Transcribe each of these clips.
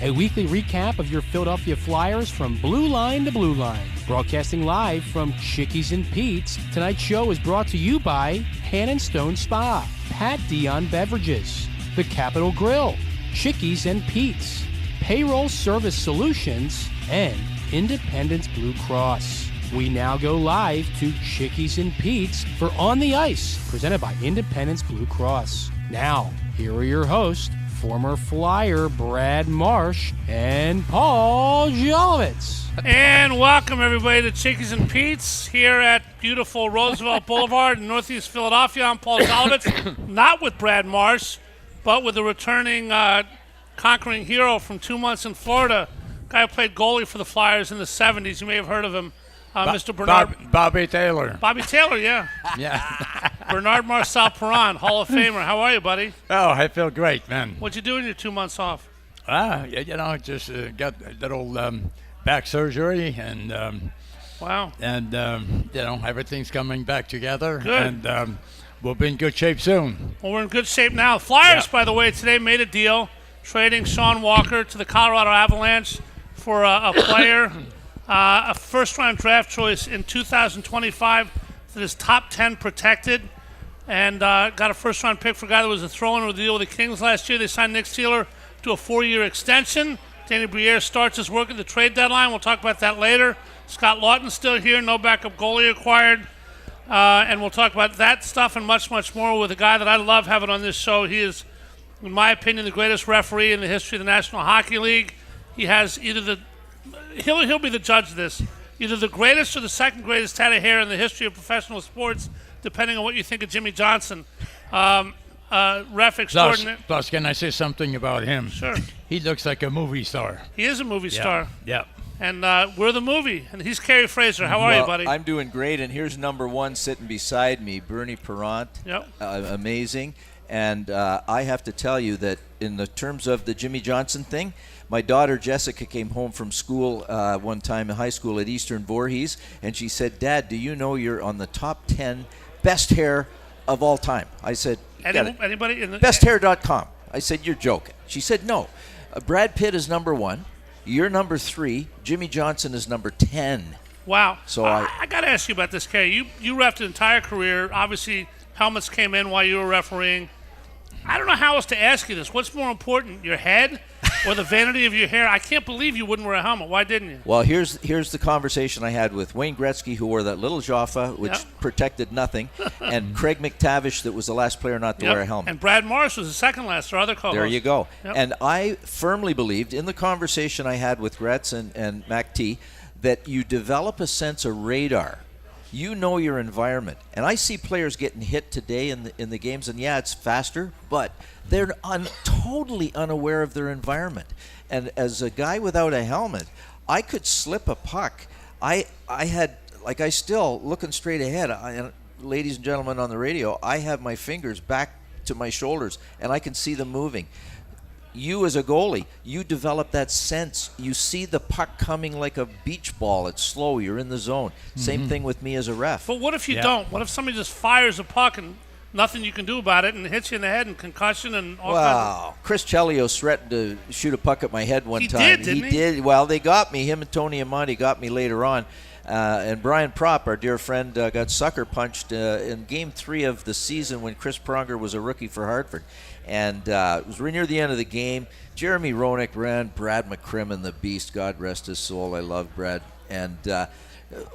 a weekly recap of your Philadelphia Flyers from blue line to blue line. Broadcasting live from Chickies and Pete's, tonight's show is brought to you by Han & Stone Spa, Pat Dion Beverages, The Capitol Grill, Chickies and Pete's, Payroll Service Solutions, and Independence Blue Cross. We now go live to Chickies and Pete's for On the Ice, presented by Independence Blue Cross. Now, here are your hosts, former Flyer Brad Marsh and Paul Jolovitz. And welcome, everybody, to Chickies and Pete's here at beautiful Roosevelt Boulevard in Northeast Philadelphia. I'm Paul Jolovitz, not with Brad Marsh, but with the returning conquering hero from 2 months in Florida, guy who played goalie for the Flyers in the 70s. You may have heard of him, Mr. Bernard. Bobby Taylor. Bobby Taylor, yeah. Yeah. Bernard Marcel Perron, Hall of Famer. How are you, buddy? Oh, I feel great, man. What'd you do in your 2 months off? Just got a little back surgery, and wow. And everything's coming back together. Good. And we'll be in good shape soon. Well, we're in good shape now. Flyers, by the way, today made a deal trading Sean Walker to the Colorado Avalanche for a player, a first-round draft choice in 2025 that is top 10 protected, and got a first-round pick for a guy that was a throw-in with a deal with the Kings last year. They signed Nick Steeler to a 4-year extension. Danny Briere starts his work at the trade deadline. We'll talk about that later. Scott Lawton's still here, no backup goalie acquired. And we'll talk about that stuff and much, much more with a guy that I love having on this show. He is, in my opinion, the greatest referee in the history of the National Hockey League. He has either he'll be the judge of this, either the greatest or the second greatest head of hair in the history of professional sports, depending on what you think of Jimmy Johnson. Ref extraordinary. Plus, can I say something about him? Sure. He looks like a movie star. He is a movie star. Yeah. And we're the movie. And he's Kerry Fraser. How are you, buddy? I'm doing great. And here's number one sitting beside me, Bernie Perrant. Yep. Amazing. And I have to tell you that in the terms of the Jimmy Johnson thing, my daughter Jessica came home from school one time in high school at Eastern Voorhees, and she said, "Dad, do you know you're on the top 10 best hair of all time?" I said, anybody in the besthair.com. I said, "You're joking." She said, "No. Brad Pitt is number 1. You're number 3. Jimmy Johnson is number 10. Wow. So I got to ask you about this, Kerry. You reffed an entire career. Obviously, helmets came in while you were refereeing. I don't know how else to ask you this. What's more important, your head or the vanity of your hair? I can't believe you wouldn't wear a helmet. Why didn't you? Well, here's the conversation I had with Wayne Gretzky, who wore that little Jaffa, which protected nothing, and Craig McTavish, that was the last player not to wear a helmet. And Brad Morris was the second last, or other co-host. There you go. Yep. And I firmly believed, in the conversation I had with Gretz and Mac T, that you develop a sense of radar. You know your environment. And I see players getting hit today in the games, and it's faster, but they're totally unaware of their environment. And as a guy without a helmet, I could slip a puck. I had, looking straight ahead, ladies and gentlemen on the radio, I have my fingers back to my shoulders, and I can see them moving. You as a goalie, you develop that sense. You see the puck coming like a beach ball. It's slow. You're in the zone. Same thing with me as a ref. But what if you don't? What if somebody just fires a puck and nothing you can do about it and hits you in the head and concussion and all kinds of... Chris Chelios threatened to shoot a puck at my head one time. He did, didn't he? He did. Well, they got me. Him and Tony Amati got me later on. And Brian Propp, our dear friend, got sucker punched in Game 3 of the season when Chris Pronger was a rookie for Hartford. And it was near the end of the game. Jeremy Roenick ran. Brad McCrimmon, the beast, God rest his soul. I love Brad. And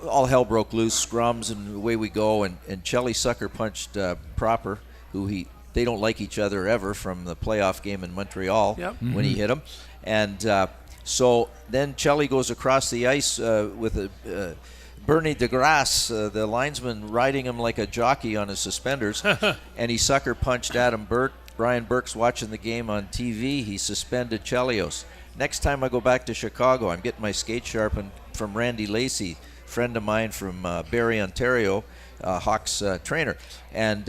all hell broke loose, scrums, and away we go. And Chelly sucker punched Proper, who they don't like each other ever, from the playoff game in Montreal when he hit him. And so then Chelly goes across the ice with Bernie DeGrasse, the linesman, riding him like a jockey on his suspenders, and he sucker punched Adam Burke. Brian Burke's watching the game on TV. He suspended Chelios. Next time I go back to Chicago, I'm getting my skate sharpened from Randy Lacey, friend of mine from Barrie, Ontario, Hawks trainer. And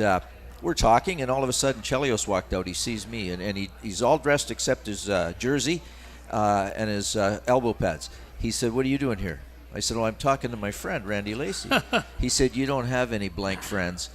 we're talking, and all of a sudden Chelios walked out. He sees me, and he's all dressed except his jersey and his elbow pads. He said, "What are you doing here?" I said, "Well, I'm talking to my friend, Randy Lacey." He said, "You don't have any blank friends."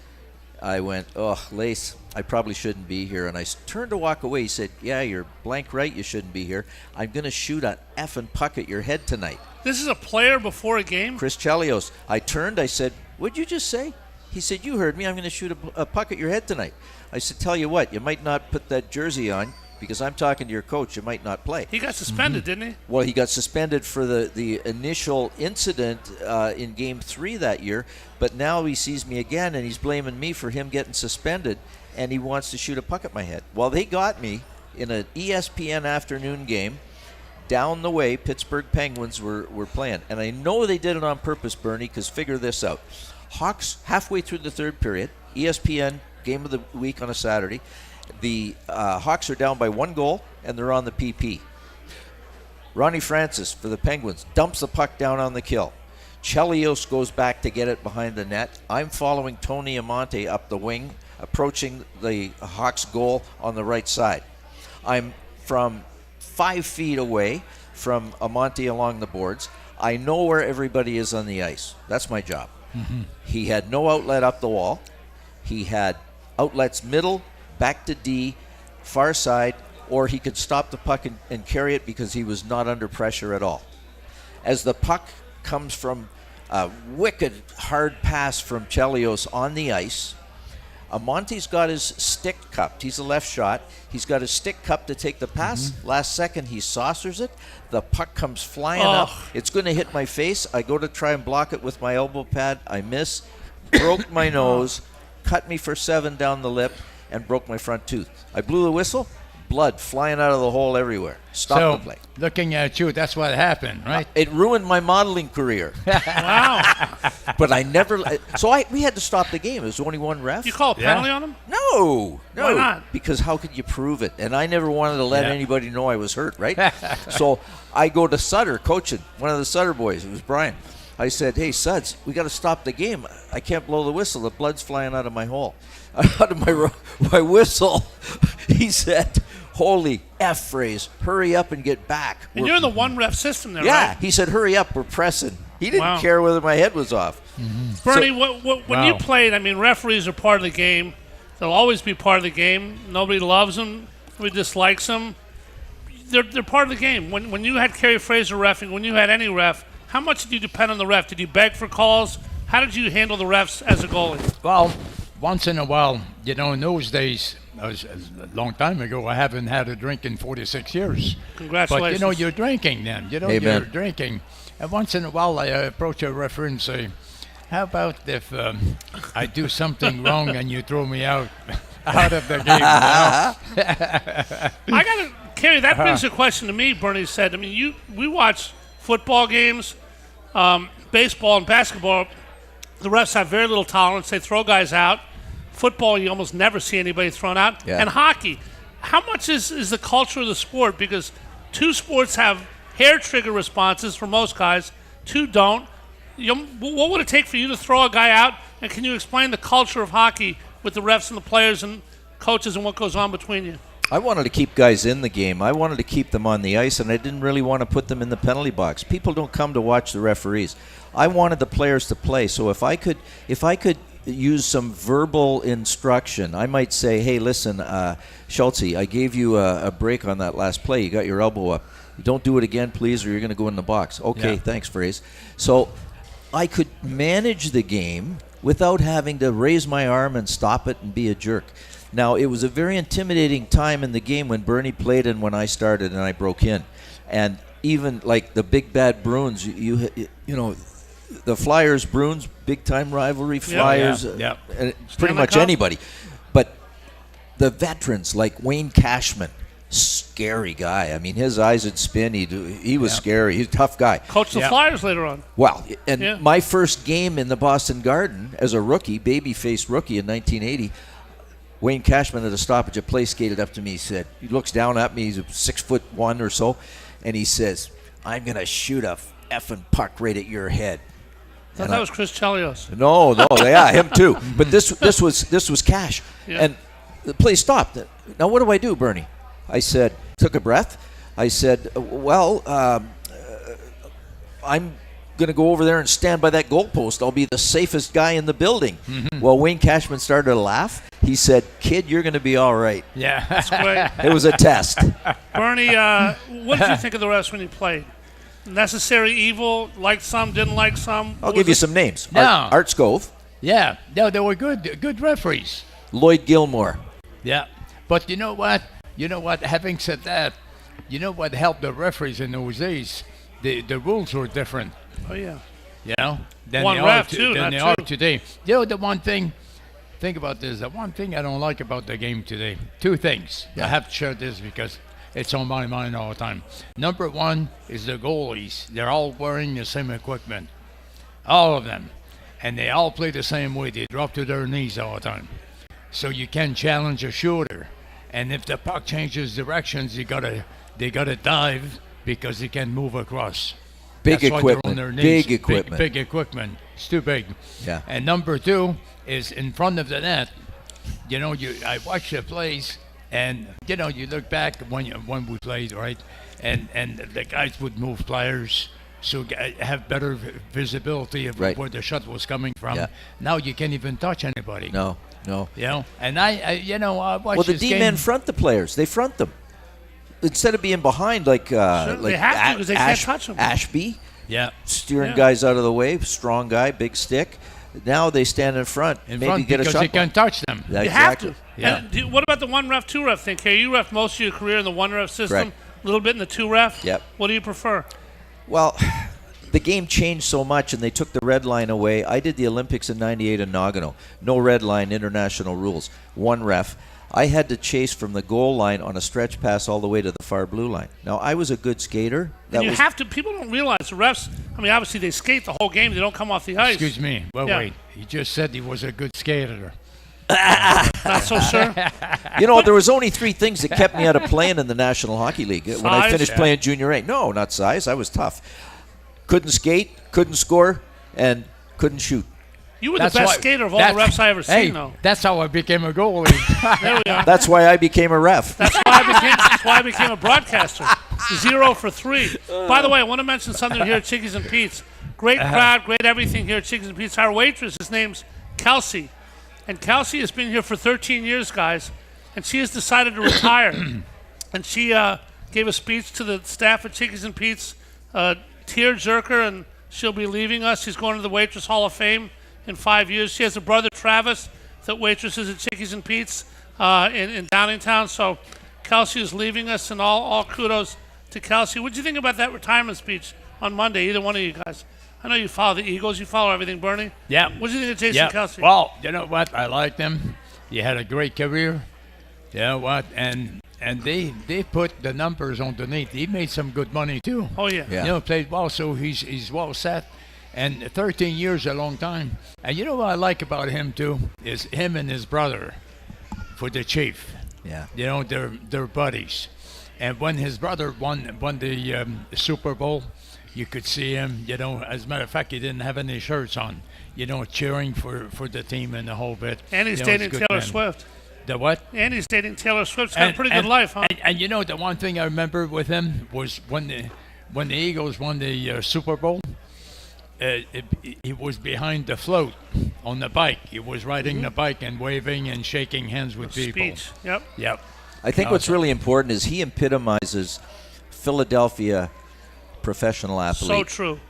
I went, oh, Lace, I probably shouldn't be here. And I turned to walk away. He said, yeah, you're blank right, you shouldn't be here. I'm going to shoot an effing puck at your head tonight. This is a player before a game? Chris Chelios. I turned, I said, what'd you just say? He said, you heard me, I'm going to shoot a puck at your head tonight. I said, tell you what, you might not put that jersey on because I'm talking to your coach, you might not play. He got suspended, didn't he? Well, he got suspended for the initial incident in Game 3 that year, but now he sees me again and he's blaming me for him getting suspended, and he wants to shoot a puck at my head. Well, they got me in an ESPN afternoon game. Down the way, Pittsburgh Penguins were playing, and I know they did it on purpose, Bernie, because figure this out. Hawks, halfway through the third period, ESPN, game of the week on a Saturday, the Hawks are down by 1 goal, and they're on the PP. Ronnie Francis for the Penguins dumps the puck down on the kill. Chelios goes back to get it behind the net. I'm following Tony Amonte up the wing, approaching the Hawks goal on the right side. I'm from 5 feet away from Amonte along the boards. I know where everybody is on the ice. That's my job. Mm-hmm. He had no outlet up the wall. He had outlets middle, back to D, far side, or he could stop the puck and carry it because he was not under pressure at all. As the puck comes from a wicked hard pass from Chelios on the ice, Amonte's got his stick cupped. He's a left shot. He's got his stick cupped to take the pass. Mm-hmm. Last second, he saucers it. The puck comes flying up. It's going to hit my face. I go to try and block it with my elbow pad. I miss. Broke my nose. Cut me for 7 down the lip. And broke my front tooth. I blew the whistle. Blood flying out of the hole everywhere. Stopped the play. Looking at you, that's what happened, right? It ruined my modeling career. Wow. But I never. We had to stop the game. There was only one ref. You call a penalty on him? No. Why not? Because how could you prove it? And I never wanted to let anybody know I was hurt, right? So I go to Sutter coaching, one of the Sutter boys. It was Brian. I said, hey, Suds, we got to stop the game. I can't blow the whistle. The blood's flying out of my hole. Out of my whistle. He said, holy F phrase, hurry up and get back. And you're in the one ref system there, right? Yeah, he said, hurry up, we're pressing. He didn't care whether my head was off. Mm-hmm. Bernie, when you played, I mean, referees are part of the game. They'll always be part of the game. Nobody loves them. Nobody dislikes them. They're part of the game. When you had Kerry Fraser reffing, when you had any ref, how much did you depend on the ref? Did you beg for calls? How did you handle the refs as a goalie? Well, once in a while, in those days, a long time ago, I haven't had a drink in 46 years. Congratulations. But, you're drinking then. Amen. You're drinking. And once in a while, I approach a referee and say, how about if I do something wrong and you throw me out of the game? Kerry, that brings a question to me, Bernie said. I mean, we watch football games, baseball and basketball. The refs have very little tolerance. They throw guys out. Football, you almost never see anybody thrown out. Yeah. And hockey, how much is the culture of the sport? Because 2 sports have hair trigger responses for most guys. 2 don't. What would it take for you to throw a guy out? And can you explain the culture of hockey with the refs and the players and coaches and what goes on between you? I wanted to keep guys in the game. I wanted to keep them on the ice, and I didn't really want to put them in the penalty box. People don't come to watch the referees. I wanted the players to play. So if I could use some verbal instruction, I might say, hey, listen, Schultze, I gave you a break on that last play. You got your elbow up. Don't do it again, please, or you're going to go in the box. Okay, thanks, Phrase. So I could manage the game without having to raise my arm and stop it and be a jerk. Now, it was a very intimidating time in the game when Bernie played and when I started and I broke in. And even like the big bad Bruins, you know, the Flyers, Bruins, big-time rivalry, Flyers, and pretty much anybody. But the veterans like Wayne Cashman, scary guy. I mean, his eyes would spin. He was scary. He's a tough guy. Coached the Flyers later on. Well, and my first game in the Boston Garden as a rookie, baby-faced rookie in 1980, Wayne Cashman at a stoppage of play skated up to me. He looks down at me. He's 6'1" or so, and he says, "I'm gonna shoot a effing puck right at your head." I thought that was Chris Chelios. No, him too. But this was Cash, and the play stopped. Now what do I do, Bernie? I said, took a breath. I said, well, I'm going to go over there and stand by that goalpost. I'll be the safest guy in the building. Well, Wayne Cashman started to laugh. He said, "Kid, you're going to be all right." Yeah. That's great. It was a test. Bernie, what did you think of the refs when you played? Necessary evil, liked some, didn't like some? I'll give you some names. No. Art Scove, Yeah. No, they were good referees. Lloyd Gilmore. Yeah. But you know what? Having said that, you know what helped the referees in those days? The rules were different. Oh, yeah. You know, than One they ref, are too, than not they two. are today. You know, the one thing. Think about this. The one thing I don't like about the game today. Two things. I have to share this because it's on my mind all the time. Number one is the goalies. They're all wearing the same equipment, all of them, and they all play the same way. They drop to their knees all the time. So you can challenge a shooter, and if the puck changes directions, they gotta dive because they can move across. Big That's why they're equipment. on their knees. Big equipment. Big equipment. It's too big. Yeah. And number two is in front of the net. You know, I watch the plays, and you know, you look back when we played, right? And the guys would move players so have better visibility of Right. where the shot was coming from. Yeah. Now you can't even touch anybody. No. You know, and I watch Well, the this D-men game. front the players. They front them. Instead of being behind like they have to because they can't touch them. Ashby, Yeah. steering Yeah. guys out of the way, strong guy, big stick. Now they stand in front, In maybe front get a because shot. you can't touch them. Yeah, You have exactly. to. Yeah. And what about the one ref, two ref thing? Kerry, you ref most of your career in the one ref system, Correct. a little bit in the two ref. Yep. What do you prefer? Well, the game changed so much, and they took the red line away. I did the Olympics in '98 in Nagano. No red line, international rules. One ref. I had to chase from the goal line on a stretch pass all the way to the far blue line. Now, I was a good skater. And you have to. People don't realize the refs. I mean, obviously they skate the whole game. They don't come off the ice. Excuse me. Well, Yeah. wait. He just said he was a good skater. Not so sure. You know, there was only three things that kept me out of playing in the National Hockey League when I Size? finished Yeah. playing Junior A. No, not size. I was tough. Couldn't skate, couldn't score, and couldn't shoot. You were the best skater of all the refs I ever seen, though. That's how I became a goalie. There we are. That's why I became a ref. That's why I became a broadcaster. 0 for 3. By the way, I want to mention something here at Chickies and Pete's. Great crowd, great everything here at Chickies and Pete's. Our waitress, his name's Kelsey. And Kelsey has been here for 13 years, guys. And she has decided to retire. And she gave a speech to the staff at Chickies and Pete's, tear-jerker, and she'll be leaving us. She's going to the Waitress Hall of Fame in 5 years. She has a brother, Travis, that waitresses at Chickies and Pete's in Downingtown. So Kelsey is leaving us, and all kudos to Kelsey. What did you think about that retirement speech on Monday, either one of you guys? I know you follow the Eagles. You follow everything, Bernie. Yeah. What did you think of Jason Kelsey? Well, you know what? I liked him. He had a great career. You know what? And they put the numbers underneath. He made some good money too. Oh, yeah. Yeah. You know, played well, so he's well set. And 13 years is a long time. And you know what I like about him too is him and his brother for the Chief. Yeah. You know, they're buddies. And when his brother won the Super Bowl, you could see him, you know, as a matter of fact, he didn't have any shirts on, you know, cheering for the team and the whole bit. And he's You know, dating it's a good Taylor man. Swift. The what? And he's dating Taylor Swift. He's got a pretty good life, huh? And you know, the one thing I remember with him was when the Eagles won the Super Bowl, he was behind the float on the bike. He was riding the bike and waving and shaking hands with people. Speech. Yep. Yep. I think what's really important is he epitomizes Philadelphia professional athlete. So true.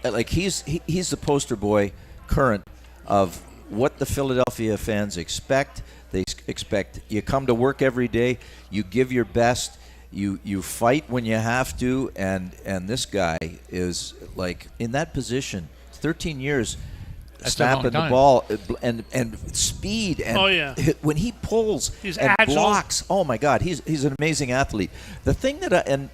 Like he's the poster boy current of what the Philadelphia fans expect. They expect you come to work every day, you give your best, you fight when you have to, and this guy is like in that position 13 years. That's a long snapping the time. ball and speed and Oh, yeah. when he pulls He's and agile. blocks, oh my God, he's an amazing athlete. The thing that and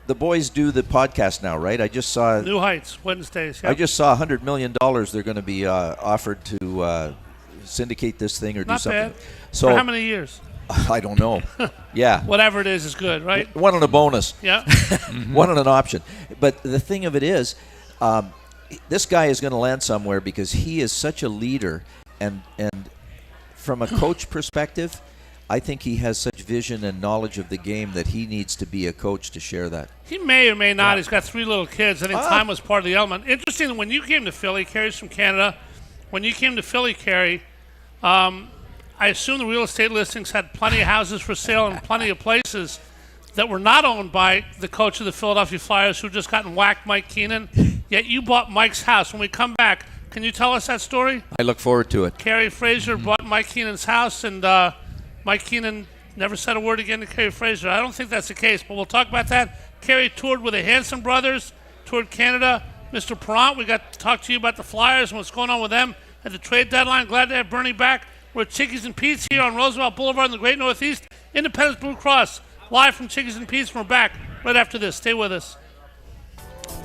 the boys do the podcast now, right? I just saw New Heights, Wednesdays. Yep. I just saw $100 million they're going to be offered to syndicate this thing or do Not something. bad. So For how many years? I don't know. Yeah, Whatever it is good, right? one on a bonus, Yeah. one on an option. But the thing of it is, this guy is going to land somewhere because he is such a leader, and from a coach perspective, I think he has such vision and knowledge of the game that he needs to be a coach to share that. He may or may not. Yeah. He's got 3 little kids. I think time was part of the element. Interesting that when you came to Philly, Kerry's from Canada. When you came to Philly, Kerry, I assume the real estate listings had plenty of houses for sale and plenty of places that were not owned by the coach of the Philadelphia Flyers who just gotten whacked, Mike Keenan. Yet you bought Mike's house. When we come back, can you tell us that story? I look forward to it. Kerry Fraser bought Mike Keenan's house, and Mike Keenan never said a word again to Kerry Fraser. I don't think that's the case, but we'll talk about that. Kerry toured with the Hanson brothers, toured Canada. Mr. Perrant, we got to talk to you about the Flyers and what's going on with them at the trade deadline. Glad to have Bernie back. We're at Chickies and Pete's here on Roosevelt Boulevard in the Great Northeast. Independence Blue Cross, live from Chickies and Pete's. We're back right after this. Stay with us.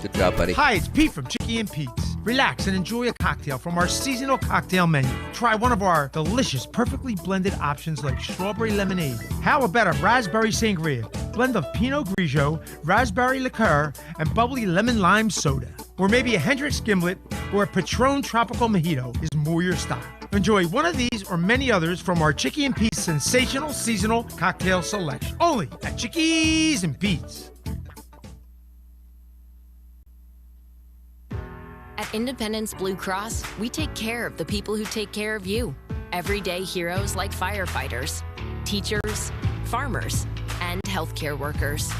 Good job, buddy. Hi, it's Pete from Chickie and Pete's. Relax and enjoy a cocktail from our seasonal cocktail menu. Try one of our delicious, perfectly blended options like strawberry lemonade. How about a raspberry sangria, blend of Pinot Grigio, raspberry liqueur, and bubbly lemon lime soda. Or maybe a Hendrick's Gimlet or a Patron Tropical Mojito is more your style. Enjoy one of these or many others from our Chickie and Pete's sensational seasonal cocktail selection. Only at Chickies and Pete's. At Independence Blue Cross, we take care of the people who take care of you. Everyday heroes like firefighters, teachers, farmers, and healthcare workers.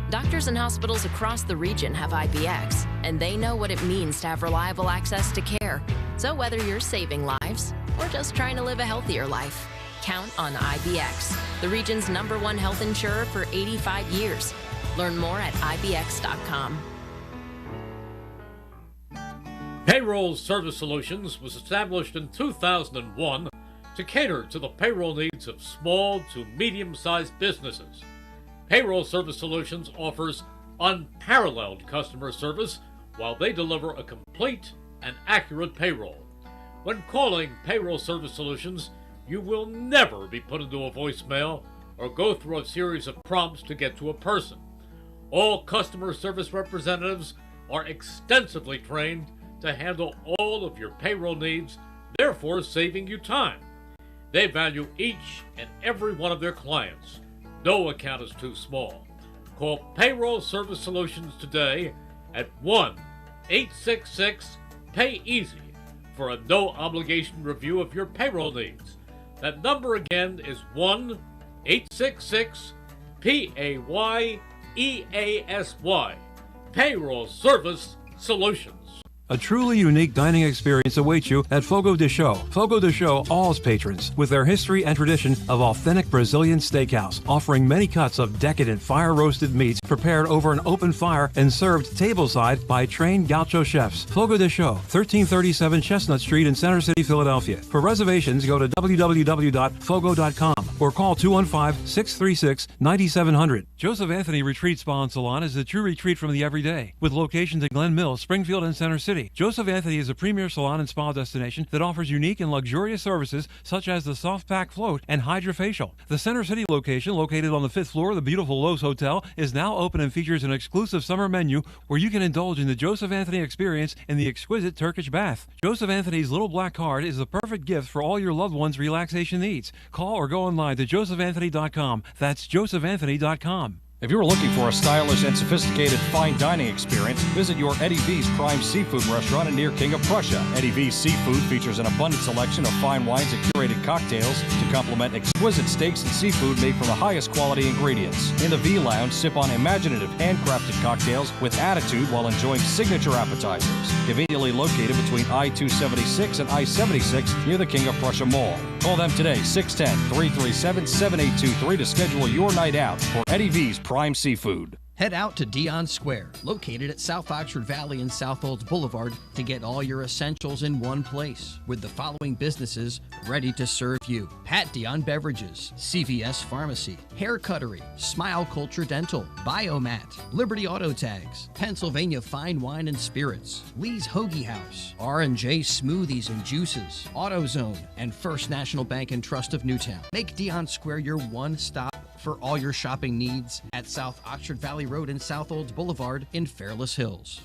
Doctors and hospitals across the region have IBX, and they know what it means to have reliable access to care. So whether you're saving lives or just trying to live a healthier life, count on IBX, the region's #1 health insurer for 85 years. Learn more at IBX.com. Payroll Service Solutions was established in 2001 to cater to the payroll needs of small to medium-sized businesses. Payroll Service Solutions offers unparalleled customer service while they deliver a complete and accurate payroll. When calling Payroll Service Solutions, you will never be put into a voicemail or go through a series of prompts to get to a person. All customer service representatives are extensively trained to handle all of your payroll needs, therefore saving you time. They value each and every one of their clients. No account is too small. Call Payroll Service Solutions today at 1-866-PAY-EASY for a no-obligation review of your payroll needs. That number again is 1-866-PAYEASY. Payroll Service Solutions. A truly unique dining experience awaits you at Fogo de Chão. Fogo de Chão awes patrons with their history and tradition of authentic Brazilian steakhouse, offering many cuts of decadent fire-roasted meats prepared over an open fire and served tableside by trained gaucho chefs. Fogo de Chão, 1337 Chestnut Street in Center City, Philadelphia. For reservations, go to www.fogo.com or call 215-636-9700. Joseph Anthony Retreat Spa and Salon is the true retreat from the everyday, with locations in Glen Mills, Springfield, and Center City. Joseph Anthony is a premier salon and spa destination that offers unique and luxurious services such as the soft pack float and hydrofacial. The Center City location, located on the 5th floor of the beautiful Lowe's Hotel, is now open and features an exclusive summer menu where you can indulge in the Joseph Anthony experience in the exquisite Turkish bath. Joseph Anthony's little black card is the perfect gift for all your loved ones' relaxation needs. Call or go online to josephanthony.com. That's josephanthony.com. If you're looking for a stylish and sophisticated fine dining experience, visit your Eddie V's Prime Seafood restaurant near King of Prussia. Eddie V's Seafood features an abundant selection of fine wines and curated cocktails to complement exquisite steaks and seafood made from the highest quality ingredients. In the V Lounge, sip on imaginative handcrafted cocktails with attitude while enjoying signature appetizers. Conveniently located between I-276 and I-76 near the King of Prussia Mall. Call them today, 610-337-7823 to schedule your night out for Eddie V's Prime Seafood. Head out to Dion Square, located at South Oxford Valley and South Olds Boulevard, to get all your essentials in one place, with the following businesses ready to serve you: Pat Dion Beverages, CVS Pharmacy, Hair Cuttery, Smile Culture Dental, Biomat, Liberty Auto Tags, Pennsylvania Fine Wine and Spirits, Lee's Hoagie House, R&J Smoothies and Juices, AutoZone, and First National Bank and Trust of Newtown. Make Dion Square your one-stop for all your shopping needs at South Oxford Valley Road and South Olds Boulevard in Fairless Hills.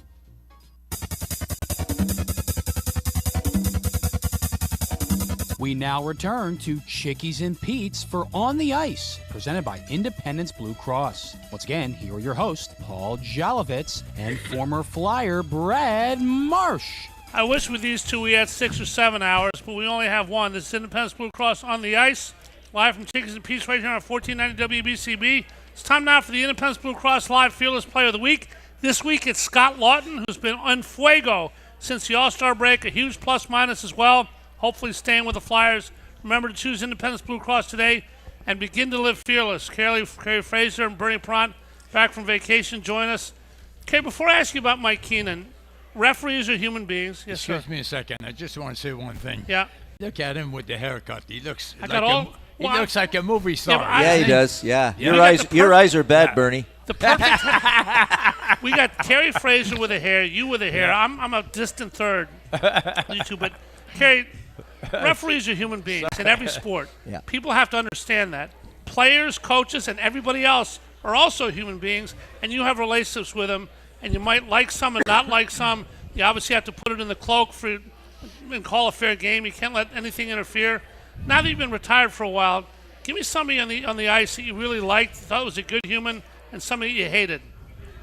We now return to Chickies and Pete's for On the Ice, presented by Independence Blue Cross. Once again, here are your hosts, Paul Jolovitz and former Flyer Brad Marsh. I wish with these two we had 6 or 7 hours, but we only have one. This is Independence Blue Cross On the Ice, live from Chickies and Pete's right here on 1490 WBCB. It's time now for the Independence Blue Cross Live Fearless Player of the Week. This week it's Scott Lawton, who's been on fuego since the All-Star break, a huge plus-minus as well. Hopefully staying with the Flyers. Remember to choose Independence Blue Cross today and begin to live fearless. Kerry Fraser and Bernie Pront back from vacation join us. Okay, before I ask you about Mike Keenan, referees are human beings. Yes, sir. Excuse me a second. I just want to say one thing. Yeah. Look at him with the haircut. He looks He looks like a movie star. Yeah, he does. Yeah. Your eyes are bad, Bernie. The perfect. We got Kerry Fraser with a hair, you with a hair. Yeah. I'm a distant third. You two, but Kerry, referees are human beings in every sport. Yeah. People have to understand that. Players, coaches, and everybody else are also human beings, and you have relationships with them, and you might like some and not like some. You obviously have to put it in the cloak and call a fair game. You can't let anything interfere. Now that you've been retired for a while, give me somebody on the ice that you really liked, thought was a good human, and somebody you hated.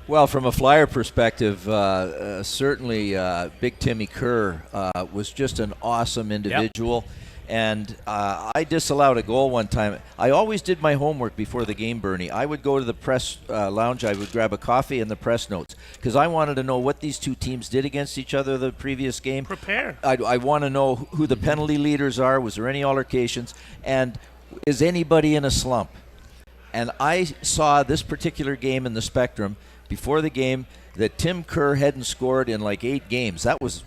Well, from a Flyer perspective, certainly Big Timmy Kerr was just an awesome individual. Yep. And I disallowed a goal one time. I always did my homework before the game, Bernie. I would go to the press lounge. I would grab a coffee and the press notes because I wanted to know what these two teams did against each other the previous game. Prepare. I want to know who the penalty leaders are. Was there any altercations? And is anybody in a slump? And I saw this particular game in the Spectrum before the game that Tim Kerr hadn't scored in like 8 games. That was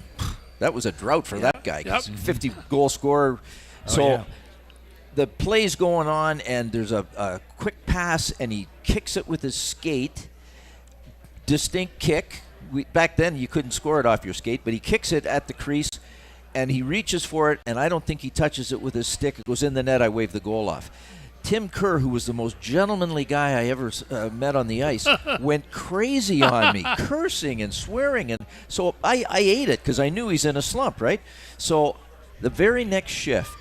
a drought for that guy. 50-goal scorer. So the play's going on, and there's a quick pass, and he kicks it with his skate. Distinct kick. Back then, you couldn't score it off your skate, but he kicks it at the crease, and he reaches for it, and I don't think he touches it with his stick. It goes in the net. I wave the goal off. Tim Kerr, who was the most gentlemanly guy I ever met on the ice, went crazy on me, cursing and swearing. And so I ate it because I knew he's in a slump, right? So the very next shift,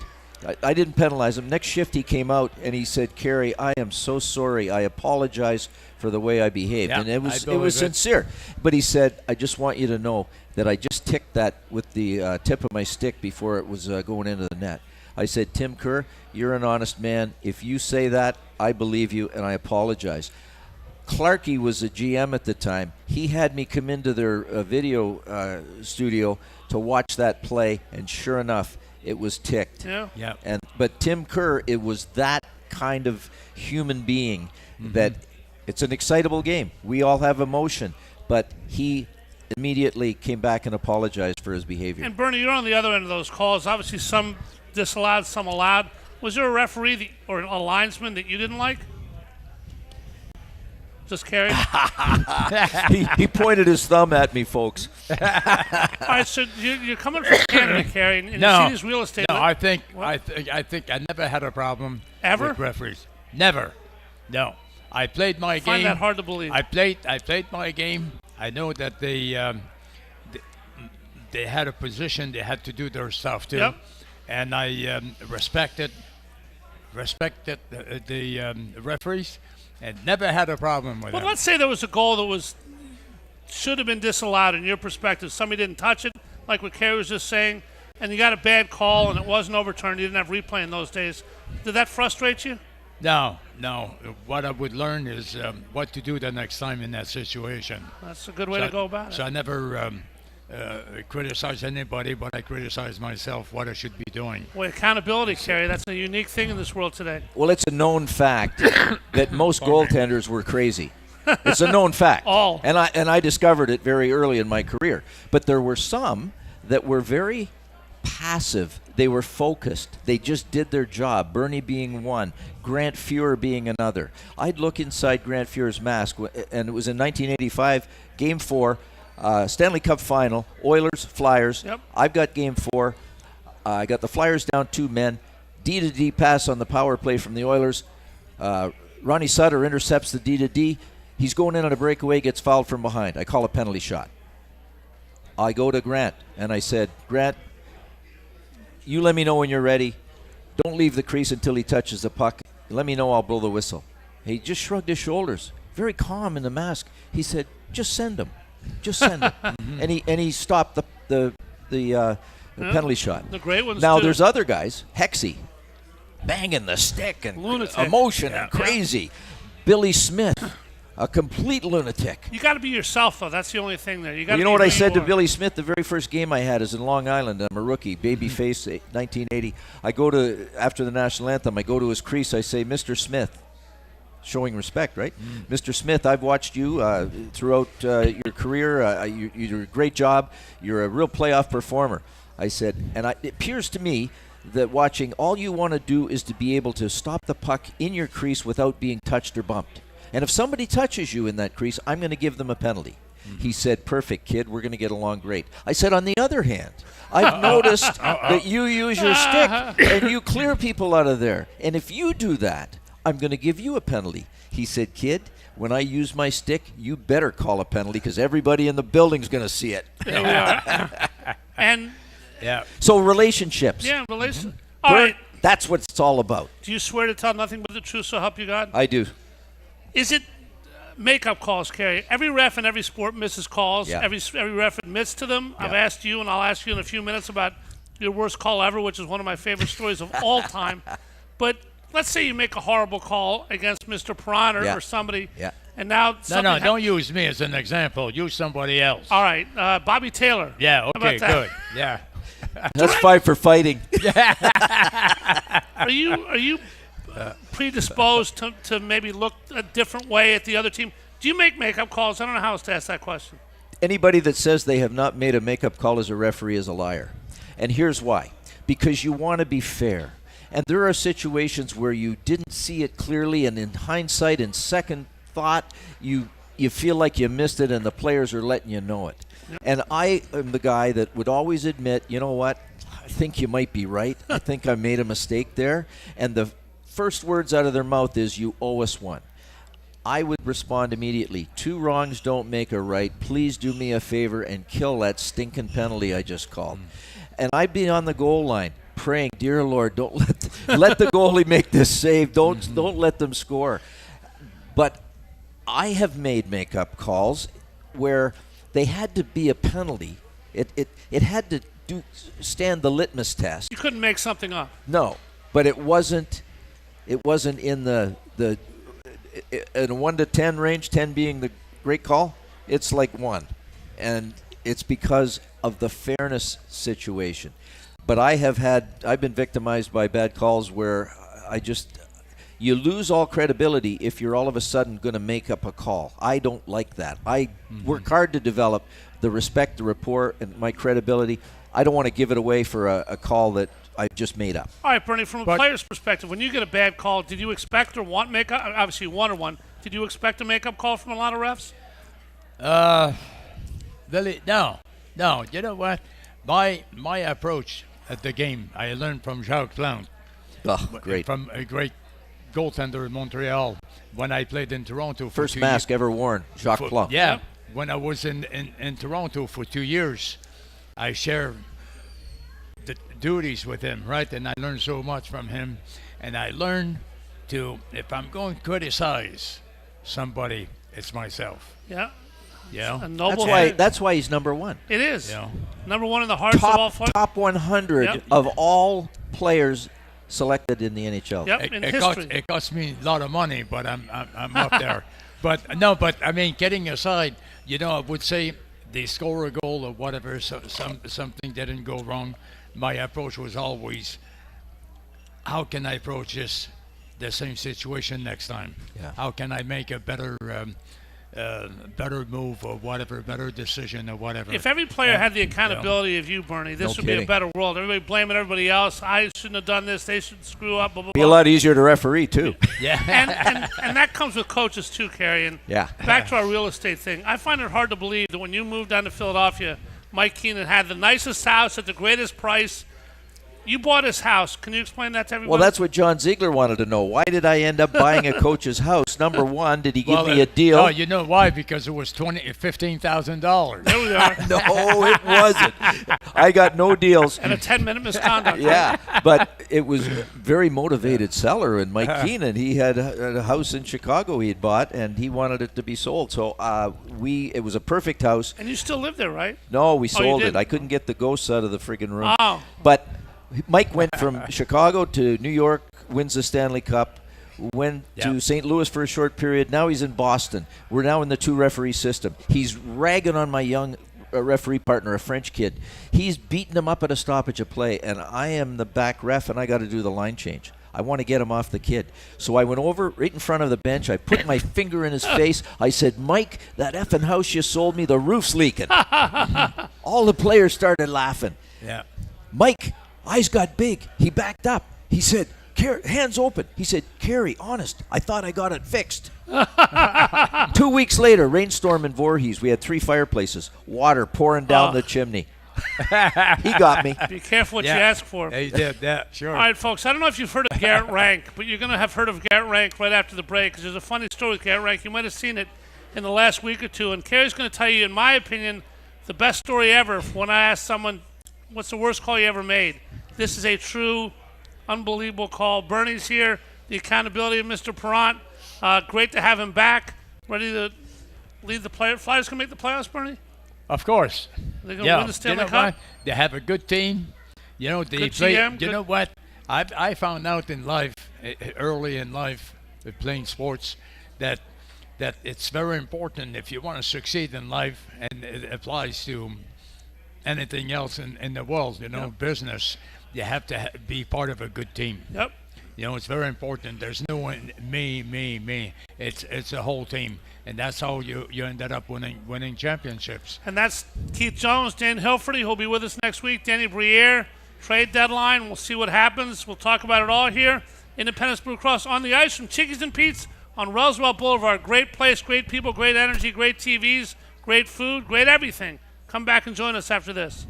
I didn't penalize him. Next shift he came out and he said, Kerry, I am so sorry. I apologize for the way I behaved. Yeah, and it was sincere. But he said, I just want you to know that I just ticked that with the tip of my stick before it was going into the net. I said, Tim Kerr, you're an honest man. If you say that, I believe you, and I apologize. Clarkey was a GM at the time. He had me come into their video studio to watch that play, and sure enough, it was ticked. Yeah. But Tim Kerr, it was that kind of human being that it's an excitable game. We all have emotion, but he immediately came back and apologized for his behavior. And Bernie, you're on the other end of those calls. Obviously, some disallowed, some allowed. Was there a referee or a linesman that you didn't like? Just Kerry? he pointed his thumb at me, folks. All right, so you're coming from Canada, Kerry, and you see these real estate. No, I think I never had a problem ever with referees. Never. No. I played my game. I find that hard to believe. I played my game. I know that they had a position. They had to do their stuff too. Yep. And I respected the referees, and never had a problem with them. Well, let's say there was a goal that should have been disallowed in your perspective. Somebody didn't touch it, like what Kerry was just saying, and you got a bad call and it wasn't overturned. You didn't have replay in those days. Did that frustrate you? No. What I would learn is what to do the next time in that situation. That's a good way to go about it. So I never criticize anybody, but I criticize myself what I should be doing. Boy, accountability, Kerry, that's a unique thing in this world today. Well, it's a known fact that most goaltenders were crazy. It's a known fact. All. And I discovered it very early in my career. But there were some that were very passive. They were focused. They just did their job. Bernie being one, Grant Fuhr being another. I'd look inside Grant Fuhr's mask, and it was in 1985, Game 4, Stanley Cup Final, Oilers, Flyers. Yep. I've got Game 4. I got the Flyers down 2 men. D-to-D pass on the power play from the Oilers. Ronnie Sutter intercepts the D-to-D. He's going in on a breakaway, gets fouled from behind. I call a penalty shot. I go to Grant, and I said, Grant, you let me know when you're ready. Don't leave the crease until he touches the puck. Let me know, I'll blow the whistle. He just shrugged his shoulders, very calm in the mask. He said, just send him. Just send him. and he stopped the penalty shot. The great ones Now, too. there's other guys, Hexy, banging the stick and Lunatic. emotion and crazy. Billy Smith, a complete lunatic. You got to be yourself, though. That's the only thing there. You know what I said to Billy Smith the very first game I had is in Long Island. I'm a rookie, babyface, 1980. I go to, after the national anthem, I go to his crease. I say, Mr. Smith, showing respect, right? Mr. Smith, I've watched you throughout your career. You do a great job. You're a real playoff performer. I said, and it appears to me that watching, all you want to do is to be able to stop the puck in your crease without being touched or bumped. And if somebody touches you in that crease, I'm going to give them a penalty. He said, perfect, kid. We're going to get along great. I said, on the other hand, I've noticed that you use your stick and you clear people out of there. And if you do that, I'm going to give you a penalty. He said, kid, when I use my stick, you better call a penalty because everybody in the building's going to see it. There we are. And so relationships. yeah, relation. All right. That's what it's all about. Do you swear to tell nothing but the truth, so help you God? I do. Is it makeup calls, Kerry? Every ref in every sport misses calls. Yeah. Every ref admits to them. I've asked you, and I'll ask you in a few minutes about your worst call ever, which is one of my favorite stories of all time. But let's say you make a horrible call against Mr. Piranha or somebody, and now No, don't use me as an example. Use somebody else. All right, Bobby Taylor. Yeah, okay, good. Yeah. That's 5 for fighting. Are you predisposed to maybe look a different way at the other team? Do you make makeup calls? I don't know how else to ask that question. Anybody that says they have not made a makeup call as a referee is a liar. And here's why. Because you want to be fair. And there are situations where you didn't see it clearly, and in hindsight, in second thought, you feel like you missed it and the players are letting you know it. Yep. And I am the guy that would always admit, you know what, I think you might be right. I think I made a mistake there. And the first words out of their mouth is, you owe us one. I would respond immediately, 2 wrongs don't make a right. Please do me a favor and kill that stinking penalty I just called. And I'd be on the goal line praying, dear Lord, don't let the goalie make this save. Don't let them score. But I have made makeup calls where they had to be a penalty. It had to stand the litmus test. You couldn't make something up. No, but it wasn't in the in a 1 to 10 range, 10 being the great call. It's like 1, and it's because of the fairness situation. But I've been victimized by bad calls where you lose all credibility if you're all of a sudden going to make up a call. I don't like that. I work hard to develop the respect, the rapport, and my credibility. I don't want to give it away for a call that I just made up. All right, Bernie, from a player's perspective, when you get a bad call, did you expect or want makeup? Obviously, you wanted one. Did you expect a makeup call from a lot of refs? Really, no. You know what? My approach at the game, I learned from Jacques Plante. Oh, great. From a great goaltender in Montreal when I played in Toronto. First mask ever worn, Jacques Plante. Yeah. Yep. When I was in Toronto for 2 years, I shared the duties with him, right? And I learned so much from him. And I learned to, if I'm going to criticize somebody, it's myself. Yeah. Yeah. A noble That's why he's number 1. It is. Yeah. Number 1 in the hearts of all players. Top 100 of all players selected in the NHL. Yep, in history. It cost me a lot of money, but I'm up there. But I mean, getting aside, I would say they score a goal or whatever, something didn't go wrong. My approach was always, how can I approach the same situation next time? Yeah. How can I make a better move or whatever, better decision or whatever? If every player had the accountability of you, Bernie, this would be a better world. Everybody blaming everybody else. I shouldn't have done this. They should screw up. Blah, blah, Be a lot easier to referee too. Yeah. and that comes with coaches too, Kerry. And back to our real estate thing. I find it hard to believe that when you moved down to Philadelphia, Mike Keenan had the nicest house at the greatest price. You bought his house. Can you explain that to everyone? Well, that's what John Ziegler wanted to know. Why did I end up buying a coach's house? Number one, did he give me a deal? Oh, you know why? Because it was $15,000. There we are. No, it wasn't. I got no deals. And a 10-minute misconduct. Yeah, but it was a very motivated seller. And Mike Keenan, he had a house in Chicago he had bought, and he wanted it to be sold. So it was a perfect house. And you still live there, right? No, we sold didn't? it. I couldn't get the ghosts out of the friggin' room. Oh. But Mike went from Chicago to New York, wins the Stanley Cup, went to St. Louis for a short period. Now he's in Boston. We're now in the two-referee system. He's ragging on my young referee partner, a French kid. He's beating him up at a stoppage of play, and I am the back ref, and I got to do the line change. I want to get him off the kid. So I went over right in front of the bench. I put my finger in his face. I said, Mike, that effing house you sold me, the roof's leaking. All the players started laughing. Yeah. Mike, eyes got big. He backed up. He said, hands open. He said, Kerry, honest, I thought I got it fixed. 2 weeks later, rainstorm in Voorhees. We had 3 fireplaces, water pouring down the chimney. He got me. Be careful what you ask for. Yeah, he did. Yeah, sure. All right, folks, I don't know if you've heard of Garrett Rank, but you're going to have heard of Garrett Rank right after the break, because there's a funny story with Garrett Rank. You might have seen it in the last week or two, and Kerry's going to tell you, in my opinion, the best story ever when I asked someone, what's the worst call you ever made? This is a true, unbelievable call. Bernie's here, the accountability of Mr. Perrant. Great to have him back, ready to lead the Flyers. Flyers can make the playoffs, Bernie? Of course. They're going to win the Stanley Cup? What? They have a good team. You know, they Good play. GM, you know what? I found out in life, early in life, playing sports, that it's very important if you want to succeed in life, and it applies to anything else in the world, business. You have to be part of a good team. Yep. It's very important. There's no one, me. It's a whole team, and that's how you ended up winning championships. And that's Keith Jones, Dan Hilferty, who'll be with us next week, Danny Briere, trade deadline. We'll see what happens. We'll talk about it all here. Independence Blue Cross on the ice from Chickies and Pete's on Roosevelt Boulevard. Great place, great people, great energy, great TVs, great food, great everything. Come back and join us after this.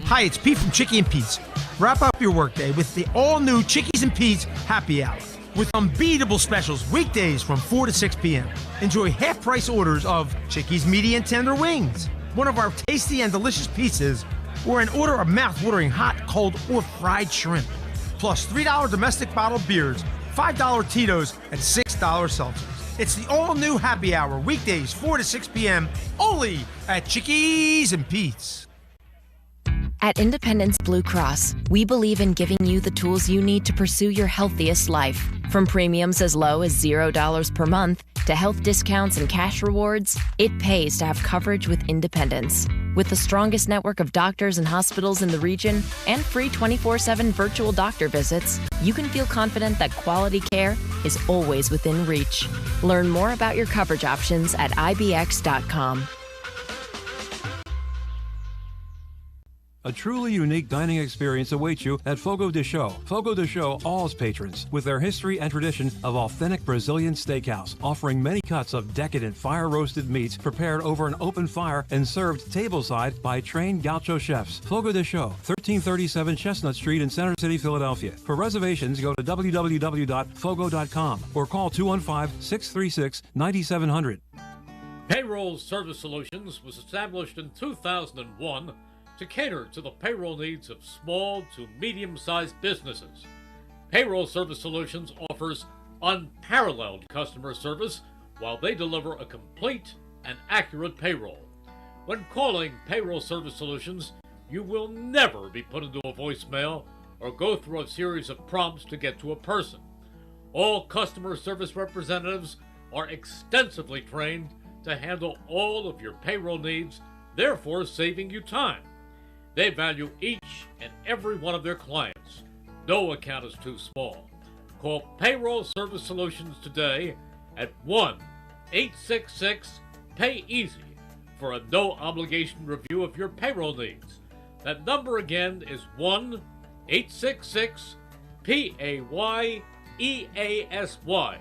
Hi, it's Pete from Chickie and Pete's. Wrap up your workday with the all-new Chickies and Pete's Happy Hour with unbeatable specials weekdays from 4 to 6 p.m. Enjoy half-price orders of Chickies medium tender wings, one of our tasty and delicious pizzas, or an order of mouth-watering hot, cold, or fried shrimp. Plus $3 domestic bottled beers, $5 Tito's, and $6 seltzers. It's the all-new Happy Hour weekdays 4 to 6 p.m. only at Chickies and Pete's. At Independence Blue Cross, we believe in giving you the tools you need to pursue your healthiest life. From premiums as low as $0 per month to health discounts and cash rewards, it pays to have coverage with Independence. With the strongest network of doctors and hospitals in the region and free 24/7 virtual doctor visits, you can feel confident that quality care is always within reach. Learn more about your coverage options at ibx.com. A truly unique dining experience awaits you at Fogo de Chão. Fogo de Chão awes patrons with their history and tradition of authentic Brazilian steakhouse, offering many cuts of decadent fire-roasted meats prepared over an open fire and served tableside by trained gaucho chefs. Fogo de Chão, 1337 Chestnut Street in Center City, Philadelphia. For reservations, go to www.fogo.com or call 215-636-9700. Payroll Service Solutions was established in 2001 to cater to the payroll needs of small to medium-sized businesses. Payroll Service Solutions offers unparalleled customer service while they deliver a complete and accurate payroll. When calling Payroll Service Solutions, you will never be put into a voicemail or go through a series of prompts to get to a person. All customer service representatives are extensively trained to handle all of your payroll needs, therefore saving you time. They value each and every one of their clients. No account is too small. Call Payroll Service Solutions today at 1-866-PAY-EASY for a no-obligation review of your payroll needs. That number again is 1-866-PAYEASY.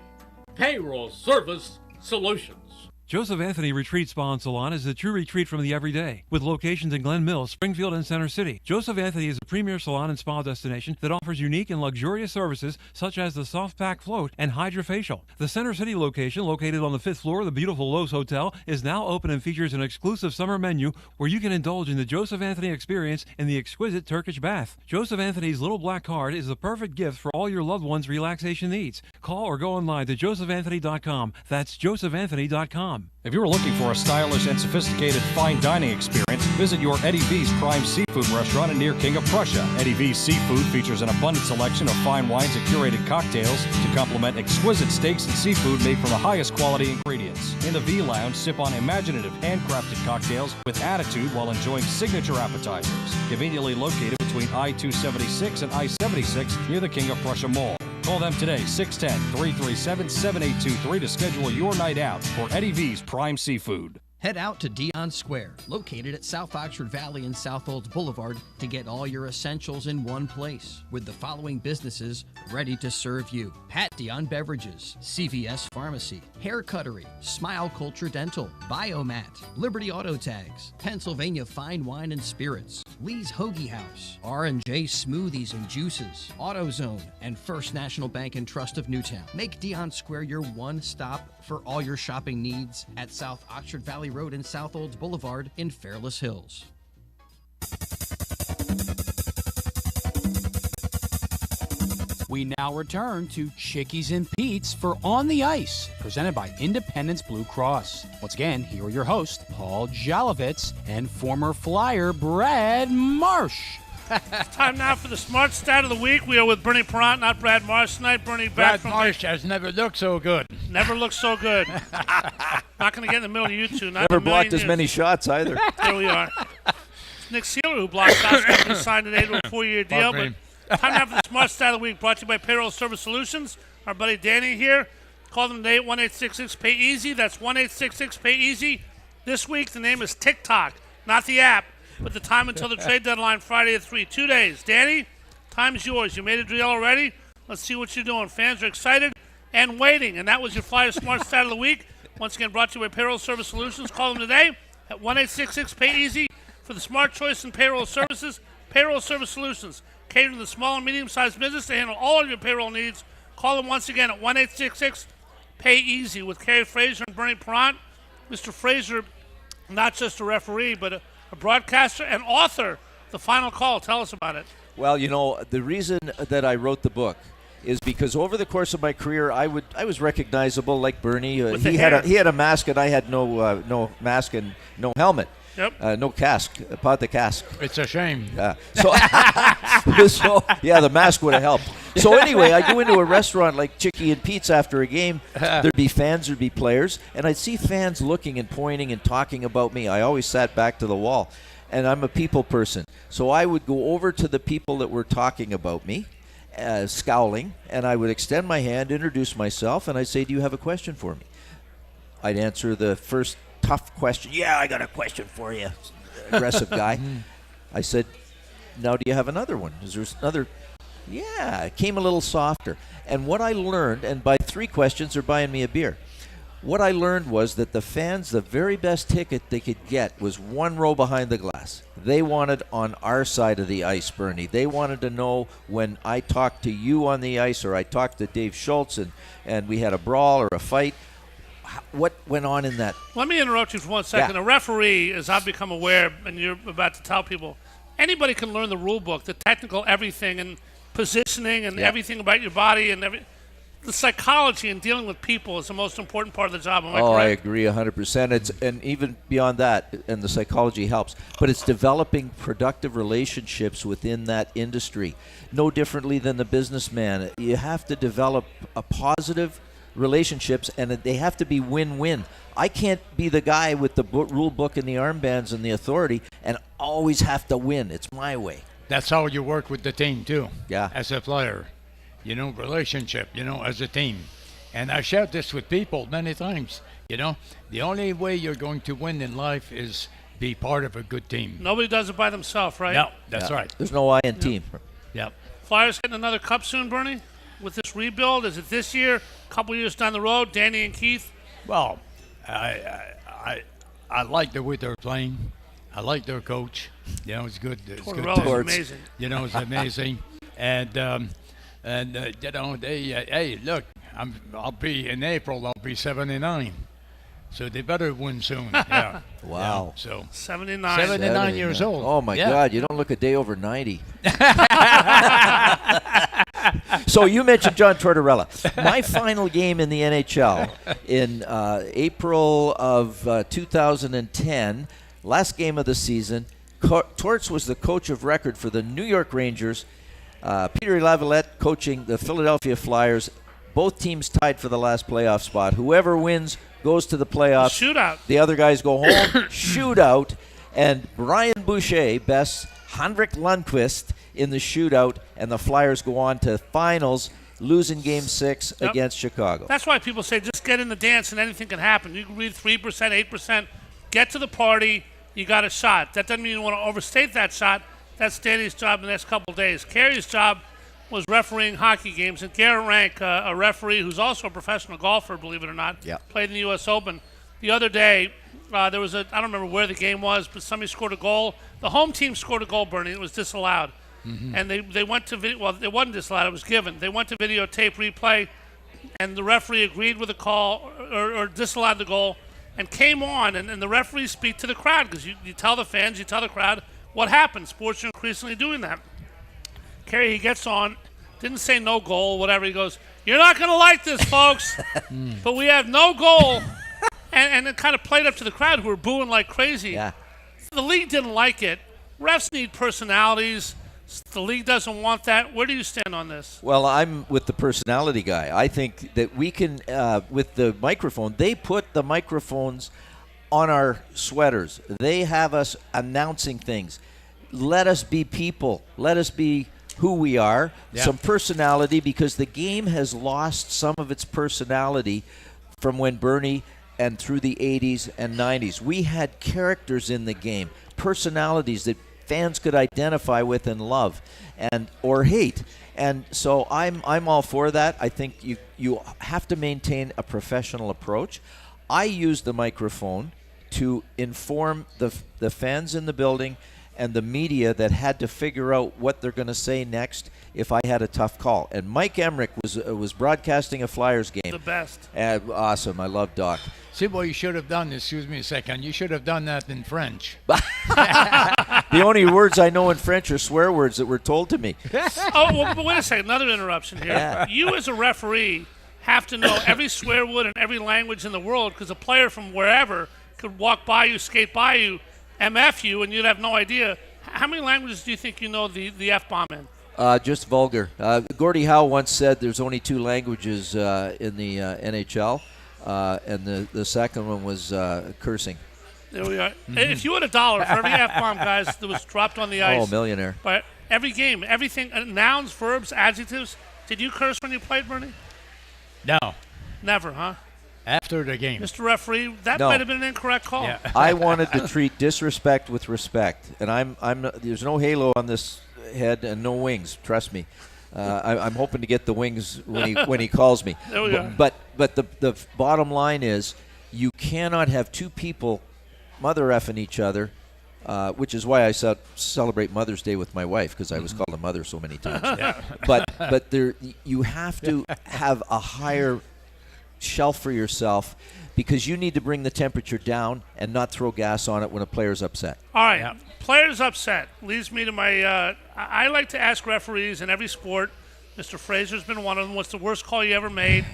Payroll Service Solutions. Joseph Anthony Retreat Spa and Salon is the true retreat from the everyday. With locations in Glen Mills, Springfield, and Center City, Joseph Anthony is a premier salon and spa destination that offers unique and luxurious services such as the soft pack float and hydrofacial. The Center City location, located on the 5th floor of the beautiful Lowe's Hotel, is now open and features an exclusive summer menu where you can indulge in the Joseph Anthony experience in the exquisite Turkish bath. Joseph Anthony's little black card is the perfect gift for all your loved ones' relaxation needs. Call or go online to josephanthony.com. That's josephanthony.com. If you're looking for a stylish and sophisticated fine dining experience, visit your Eddie V's Prime Seafood restaurant near King of Prussia. Eddie V's Seafood features an abundant selection of fine wines and curated cocktails to complement exquisite steaks and seafood made from the highest quality ingredients. In the V Lounge, sip on imaginative handcrafted cocktails with attitude while enjoying signature appetizers. Conveniently located between I-276 and I-76 near the King of Prussia Mall. Call them today, 610-337-7823 to schedule your night out for Eddie V's Prime Seafood. Head out to Dion Square, located at South Oxford Valley and South Olds Boulevard, to get all your essentials in one place, with the following businesses ready to serve you: Pat Dion Beverages, CVS Pharmacy, Hair Cuttery, Smile Culture Dental, Biomat, Liberty Auto Tags, Pennsylvania Fine Wine and Spirits, Lee's Hoagie House, R&J Smoothies and Juices, AutoZone, and First National Bank and Trust of Newtown. Make Dion Square your one stop for all your shopping needs at South Oxford Valley Road and South Olds Boulevard in Fairless Hills. We now return to Chickies and Pete's for On the Ice, presented by Independence Blue Cross. Once again, here are your hosts, Paul Jolovitz and former Flyer Brad Marsh. It's time now for the Smart Stat of the Week. We are with Bernie Perrant, not Brad Marsh tonight. Bernie, back Brad Marsh has never looked so good. Never looked so good. Not going to get in the middle of you two. Not Never in a million blocked as years. many shots either. There we are. It's Nick Sealer who blocked shots, who signed today to a 4-year deal. But time now for the Smart Stat of the Week, brought to you by Payroll Service Solutions. Our buddy Danny here. Call them today at 1-866-PAY-EASY. That's 1-866-PAY-EASY. This week, the name is TikTok, not the app. With the time until the trade deadline, Friday at 3. 2 days. Danny, time's yours. You made a deal already. Let's see what you're doing. Fans are excited and waiting. And that was your Flyer Smart Stat of the Week. Once again, brought to you by Payroll Service Solutions. Call them today at 1-866-PAY-EASY for the smart choice in payroll services. Payroll Service Solutions. Cater to the small and medium-sized business to handle all of your payroll needs. Call them once again at 1-866-PAY-EASY with Kerry Fraser and Bernie Perrant. Mr. Fraser, not just a referee, but a broadcaster and author. The Final Call. Tell us about it. Well, you know, the reason that I wrote the book is because over the course of my career, I was recognizable like Bernie. He had a mask and I had no mask and no helmet. Yep. No casque, pas de casque. It's a shame. So yeah, the mask would have helped. So anyway, I go into a restaurant like Chickie and Pete's after a game. There'd be fans, there'd be players, and I'd see fans looking and pointing and talking about me. I always sat back to the wall, and I'm a people person. So I would go over to the people that were talking about me, scowling, and I would extend my hand, introduce myself, and I'd say, "Do you have a question for me?" I'd answer the first tough question. "Yeah, I got a question for you." Aggressive guy. I said, "Now do you have another one? Is there another?" Yeah, it came a little softer. And what I learned, and by 3 questions they're buying me a beer. What I learned was that the fans, the very best ticket they could get was 1 row behind the glass. They wanted on our side of the ice, Bernie. They wanted to know when I talked to you on the ice or I talked to Dave Schultz and we had a brawl or a fight, what went on in that. Let me interrupt you for 1 second. Yeah. A referee, as I've become aware, and you're about to tell people, anybody can learn the rule book, the technical everything, and positioning and everything about your body and the psychology and dealing with people is the most important part of the job. Am I correct? I agree 100%. And even beyond that, and the psychology helps, but it's developing productive relationships within that industry. No differently than the businessman. You have to develop a positive relationships, and they have to be win-win. I can't be the guy with the rule book and the armbands and the authority and always have to win. It's my way. That's how you work with the team, too. Yeah. As a player. Relationship, as a team. And I shared this with people many times. The only way you're going to win in life is be part of a good team. Nobody does it by themselves, right? No, that's right. There's no I in team. Yep. Flyers getting another cup soon, Bernie? With this rebuild? Is it this year? A couple years down the road? Danny and Keith? Well, I like the way they're playing. I like their coach. It's good. It's good. Tortorella's amazing. It's amazing. And they hey, look, I'll be in April. I'll be 79. So they better win soon. Yeah. Wow. Yeah, so 79 years old. Oh my God! You don't look a day over 90. So you mentioned John Tortorella. My final game in the NHL in April of 2010, last game of the season. Torts was the coach of record for the New York Rangers. Peter Laviolette coaching the Philadelphia Flyers. Both teams tied for the last playoff spot. Whoever wins goes to the playoffs. Shootout. The other guys go home. Shootout. And Brian Boucher bests Henrik Lundqvist in the shootout, and the Flyers go on to finals, losing Game 6 against Chicago. That's why people say just get in the dance and anything can happen. You can read 3%, 8%. Get to the party. You got a shot. That doesn't mean you want to overstate that shot. That's Danny's job in the next couple of days. Kerry's job was refereeing hockey games, and Garrett Rank, a referee who's also a professional golfer, believe it or not, played in the U.S. Open. The other day, there was I don't remember where the game was, but somebody scored a goal. The home team scored a goal, Bernie. It was disallowed. Mm-hmm. And they went to video. Well, it wasn't disallowed. It was given. They went to videotape replay, and the referee agreed with the call or disallowed the goal and came on. And the referees speak to the crowd because you tell the fans, you tell the crowd what happened. Sports are increasingly doing that. Kerry, he gets on, didn't say no goal, whatever. He goes, "You're not going to like this, folks, but we have no goal." And it kind of played up to the crowd who were booing like crazy. Yeah. The league didn't like it. Refs need personalities. The league doesn't want that. Where do you stand on this? Well, I'm with the personality guy. I think that we can, with the microphone, they put the microphones on our sweaters. They have us announcing things. Let us be people. Let us be who we are. Yeah. Some personality, because the game has lost some of its personality from when Bernie and through the 80s and 90s. We had characters in the game, personalities that fans could identify with and love and or hate. And so I'm all for that. I think you have to maintain a professional approach. I use the microphone to inform the fans in the building and the media that had to figure out what they're going to say next if I had a tough call. And Mike Emmerich was broadcasting a Flyers game. The best. Awesome. I love Doc. See what you should have done, excuse me a second, you should have done that in French. The only words I know in French are swear words that were told to me. But wait a second, another interruption here. Yeah. You as a referee have to know every swear word and every language in the world, because a player from wherever could walk by you, skate by you, MF you, and you'd have no idea. How many languages do you think you know the F-bomb in? Just vulgar. Gordie Howe once said there's only 2 languages in the NHL, and the second one was cursing. There we are. Mm-hmm. If you had $1 for every F-bomb, guys, that was dropped on the ice. Oh, millionaire. But every game, everything, nouns, verbs, adjectives. Did you curse when you played, Bernie? No. Never, huh? After the game. Mr. Referee, that No. might have been an incorrect call. Yeah. I wanted to treat disrespect with respect, and I'm there's no halo on this head and no wings. Trust me. I'm hoping to get the wings when he calls me. There we are. But the bottom line is, you cannot have 2 people mother effing each other, which is why I celebrate Mother's Day with my wife, because I was called a mother so many times. Yeah. But you have to have a higher shelf for yourself, because you need to bring the temperature down and not throw gas on it when a player's upset. All right, yeah. Players upset leads me to my I like to ask referees in every sport. Mr. Fraser's been one of them. What's the worst call you ever made?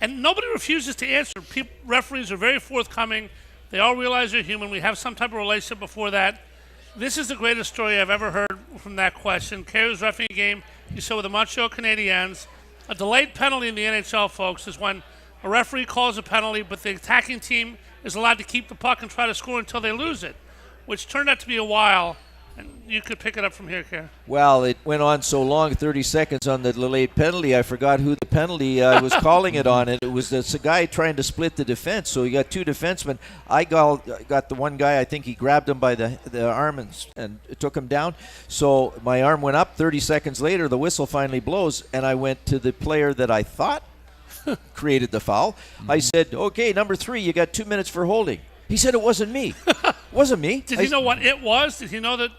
And nobody refuses to answer. Referees are very forthcoming. They all realize they're human. We have some type of relationship before that. This is the greatest story I've ever heard from that question. Kerry's refereeing a game, you saw with the Montreal Canadiens. A delayed penalty in the NHL, folks, is when a referee calls a penalty, but the attacking team is allowed to keep the puck and try to score until they lose it, which turned out to be a while. And you could pick it up from here, Kerry. Well, it went on so long, 30 seconds on the delayed penalty, I forgot who the penalty was calling it on. It was a guy trying to split the defense, so you got 2 defensemen. I got the one guy, I think he grabbed him by the arm and took him down. So my arm went up. 30 seconds later, the whistle finally blows, and I went to the player that I thought created the foul. I said, okay, number 3, you got 2 minutes for holding. He said it wasn't me. Wasn't me. Did he know what it was? Did he know that?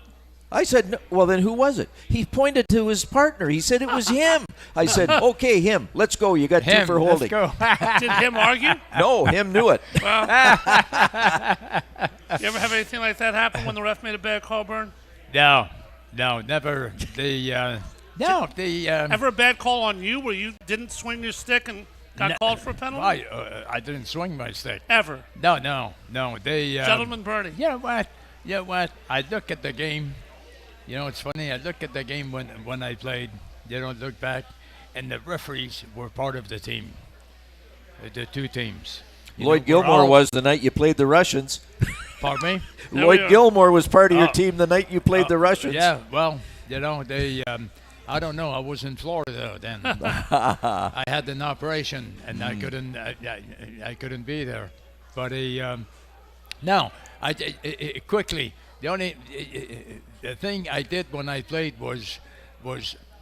I said, no, well, then who was it? He pointed to his partner. He said it was him. I said, okay, him. Let's go. You got 2 for holding. Let's go. Did him argue? No, him knew it. Well, you ever have anything like that happen when the ref made a bad call, Bern? No, never. Ever a bad call on you where you didn't swing your stick and got called for a penalty? I didn't swing my stick. Ever? No. Gentleman Bernie. You know what? I look at the game. You know, it's funny. I look at the game when I played. You don't look back, and the referees were part of the team. The 2 teams. Lloyd Gilmore was the night you played the Russians. Pardon me? Lloyd Gilmore was part of your team the night you played the Russians. Yeah, well, they. I don't know. I was in Florida then. I had an operation, and I couldn't be there. But no, quickly. The only the thing I did when I played was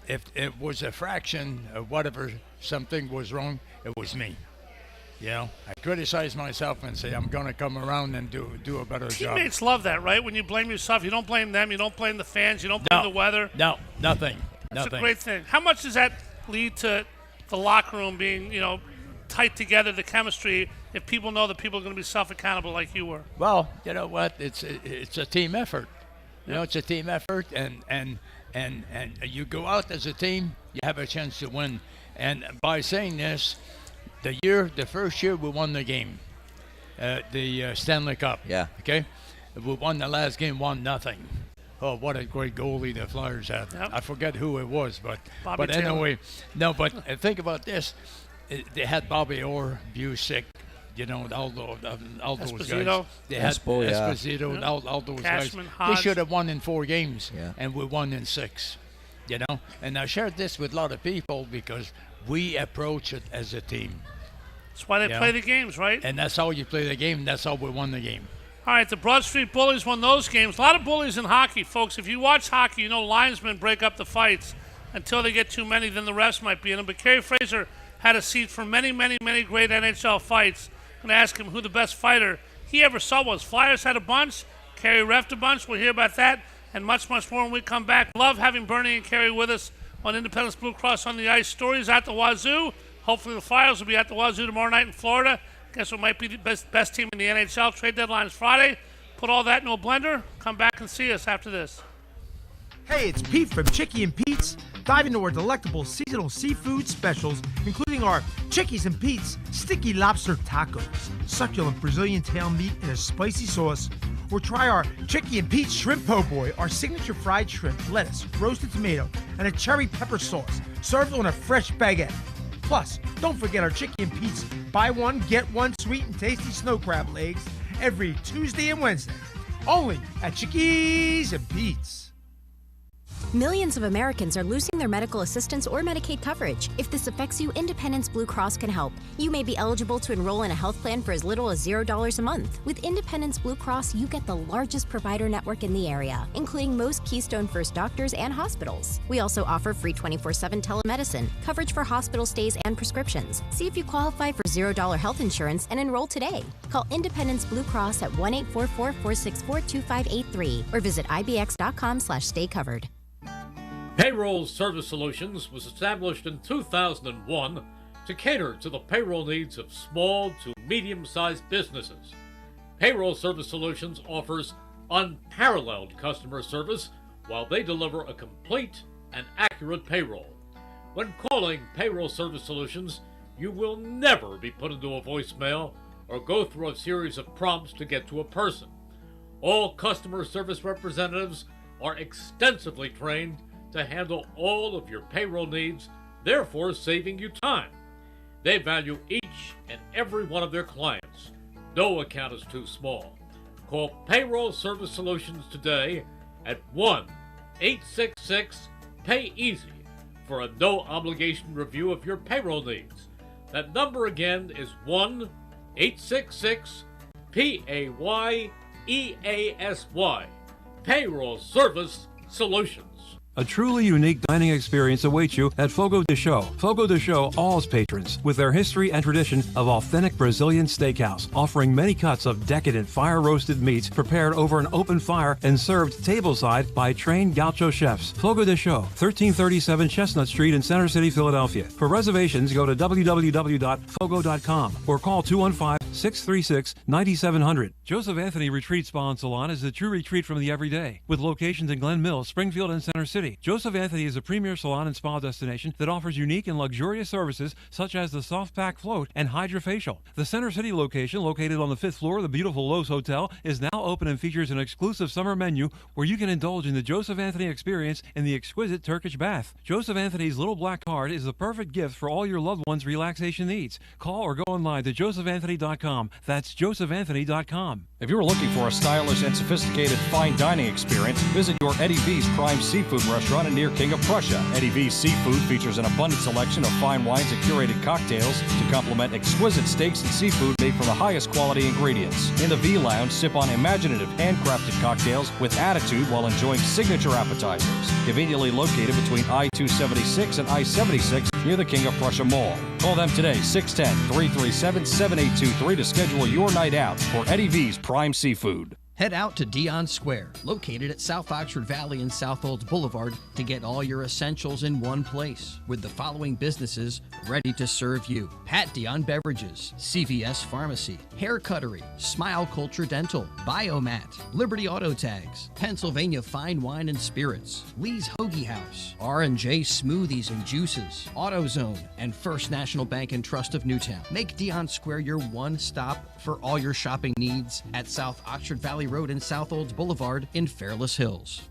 if it was a fraction of whatever something was wrong, it was me. You know, I criticize myself and say I'm going to come around and do a better job. Teammates love that, right? When you blame yourself, you don't blame them, you don't blame the fans, you don't blame the weather. No, nothing. That's a great thing. How much does that lead to the locker room being, tight together, the chemistry, if people know that people are going to be self-accountable like you were? Well, you know what? It's a team effort. You know, it's a team effort, and you go out as a team, you have a chance to win. And by saying this, the first year we won the game, the Stanley Cup. Yeah. Okay. We won the last game 1-0. Oh, what a great goalie the Flyers had. Yep. I forget who it was, but Taylor. Anyway, no. But think about this: they had Bobby Orr, Busick, all those guys. They had Esposito, all those Cashman, guys. Hodge. They should have won in 4 games, Yeah. and we won in 6. And I shared this with a lot of people because we approach it as a team. That's why they play the games, right? And that's how you play the game. That's how we won the game. All right, the Broad Street Bullies won those games. A lot of bullies in hockey, folks. If you watch hockey, linesmen break up the fights until they get too many, then the refs might be in them. But Kerry Fraser had a seat for many, many, many great NHL fights. I'm going to ask him who the best fighter he ever saw was. Flyers had a bunch. Kerry refed a bunch. We'll hear about that and much, much more when we come back. Love having Bernie and Kerry with us on Independence Blue Cross on the Ice. Stories at the Wazoo. Hopefully the Flyers will be at the Wazoo tomorrow night in Florida. Guess what might be the best team in the NHL. Trade deadline is Friday. Put all that into a blender. Come back and see us after this. Hey, it's Pete from Chicky and Pete's. Dive into our delectable seasonal seafood specials, including our Chickies and Pete's Sticky Lobster Tacos, succulent Brazilian tail meat in a spicy sauce, or try our Chicky and Pete's Shrimp Po' Boy, our signature fried shrimp, lettuce, roasted tomato, and a cherry pepper sauce, served on a fresh baguette. Plus, don't forget our Chicky and Pete's buy one, get one sweet and tasty snow crab legs every Tuesday and Wednesday. Only at Chickies and Pete's. Millions of Americans are losing their medical assistance or Medicaid coverage. If this affects you, Independence Blue Cross can help. You may be eligible to enroll in a health plan for as little as $0 a month. With Independence Blue Cross, you get the largest provider network in the area, including most Keystone First doctors and hospitals. We also offer free 24/7 telemedicine, coverage for hospital stays and prescriptions. See if you qualify for $0 health insurance and enroll today. Call Independence Blue Cross at 1-844-464-2583 or visit ibx.com/staycovered. Payroll Service Solutions was established in 2001 to cater to the payroll needs of small to medium-sized businesses. Payroll Service Solutions offers unparalleled customer service while they deliver a complete and accurate payroll. When calling Payroll Service Solutions, you will never be put into a voicemail or go through a series of prompts to get to a person. All customer service representatives are extensively trained to handle all of your payroll needs, therefore saving you time. They value each and every one of their clients. No account is too small. Call Payroll Service Solutions today at 1-866-PAY-EASY for a no-obligation review of your payroll needs. That number again is 1-866-PAYEASY. Payroll Service Solutions. A truly unique dining experience awaits you at Fogo de Chão. Fogo de Chão awes patrons with their history and tradition of authentic Brazilian steakhouse, offering many cuts of decadent fire-roasted meats prepared over an open fire and served tableside by trained gaucho chefs. Fogo de Chão, 1337 Chestnut Street in Center City, Philadelphia. For reservations, go to www.fogo.com or call 215-636-9700. Joseph Anthony Retreat Spa and Salon is the true retreat from the everyday, with locations in Glen Mills, Springfield, and Center City. Joseph Anthony is a premier salon and spa destination that offers unique and luxurious services such as the soft pack float and hydrofacial. The Center City location, located on the 5th floor of the beautiful Lowe's Hotel, is now open and features an exclusive summer menu where you can indulge in the Joseph Anthony experience in the exquisite Turkish bath. Joseph Anthony's little black card is the perfect gift for all your loved ones' relaxation needs. Call or go online to josephanthony.com. That's josephanthony.com. If you're looking for a stylish and sophisticated fine dining experience, visit your Eddie V's Prime Seafood restaurant near King of Prussia. Eddie V's Seafood features an abundant selection of fine wines and curated cocktails to complement exquisite steaks and seafood made from the highest quality ingredients. In the V Lounge, sip on imaginative handcrafted cocktails with attitude while enjoying signature appetizers. Conveniently located between I-276 and I-76 near the King of Prussia Mall. Call them today, 610-337-7823 to schedule your night out for Eddie V's Prime Seafood. Head out to Dion Square, located at South Oxford Valley and South Olds Boulevard, to get all your essentials in one place, with the following businesses ready to serve you: Pat Dion Beverages, CVS Pharmacy, Hair Cuttery, Smile Culture Dental, Biomat, Liberty Auto Tags, Pennsylvania Fine Wine and Spirits, Lee's Hoagie House, R&J Smoothies and Juices, AutoZone, and First National Bank and Trust of Newtown. Make Dion Square your one stop for all your shopping needs at South Oxford Valley Road and South Olds Boulevard in Fairless Hills.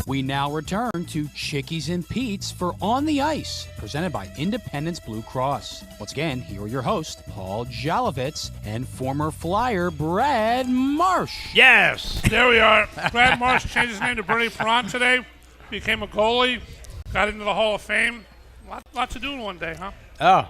We now return to Chickies and Pete's for On the Ice, presented by Independence Blue Cross. Once again, here are your hosts, Paul Jolovitz and former Flyer Brad Marsh. Yes, there we are. Brad Marsh changed his name to Bernie Perron today, became a goalie, got into the Hall of Fame. Lot to do in one day, huh? Oh,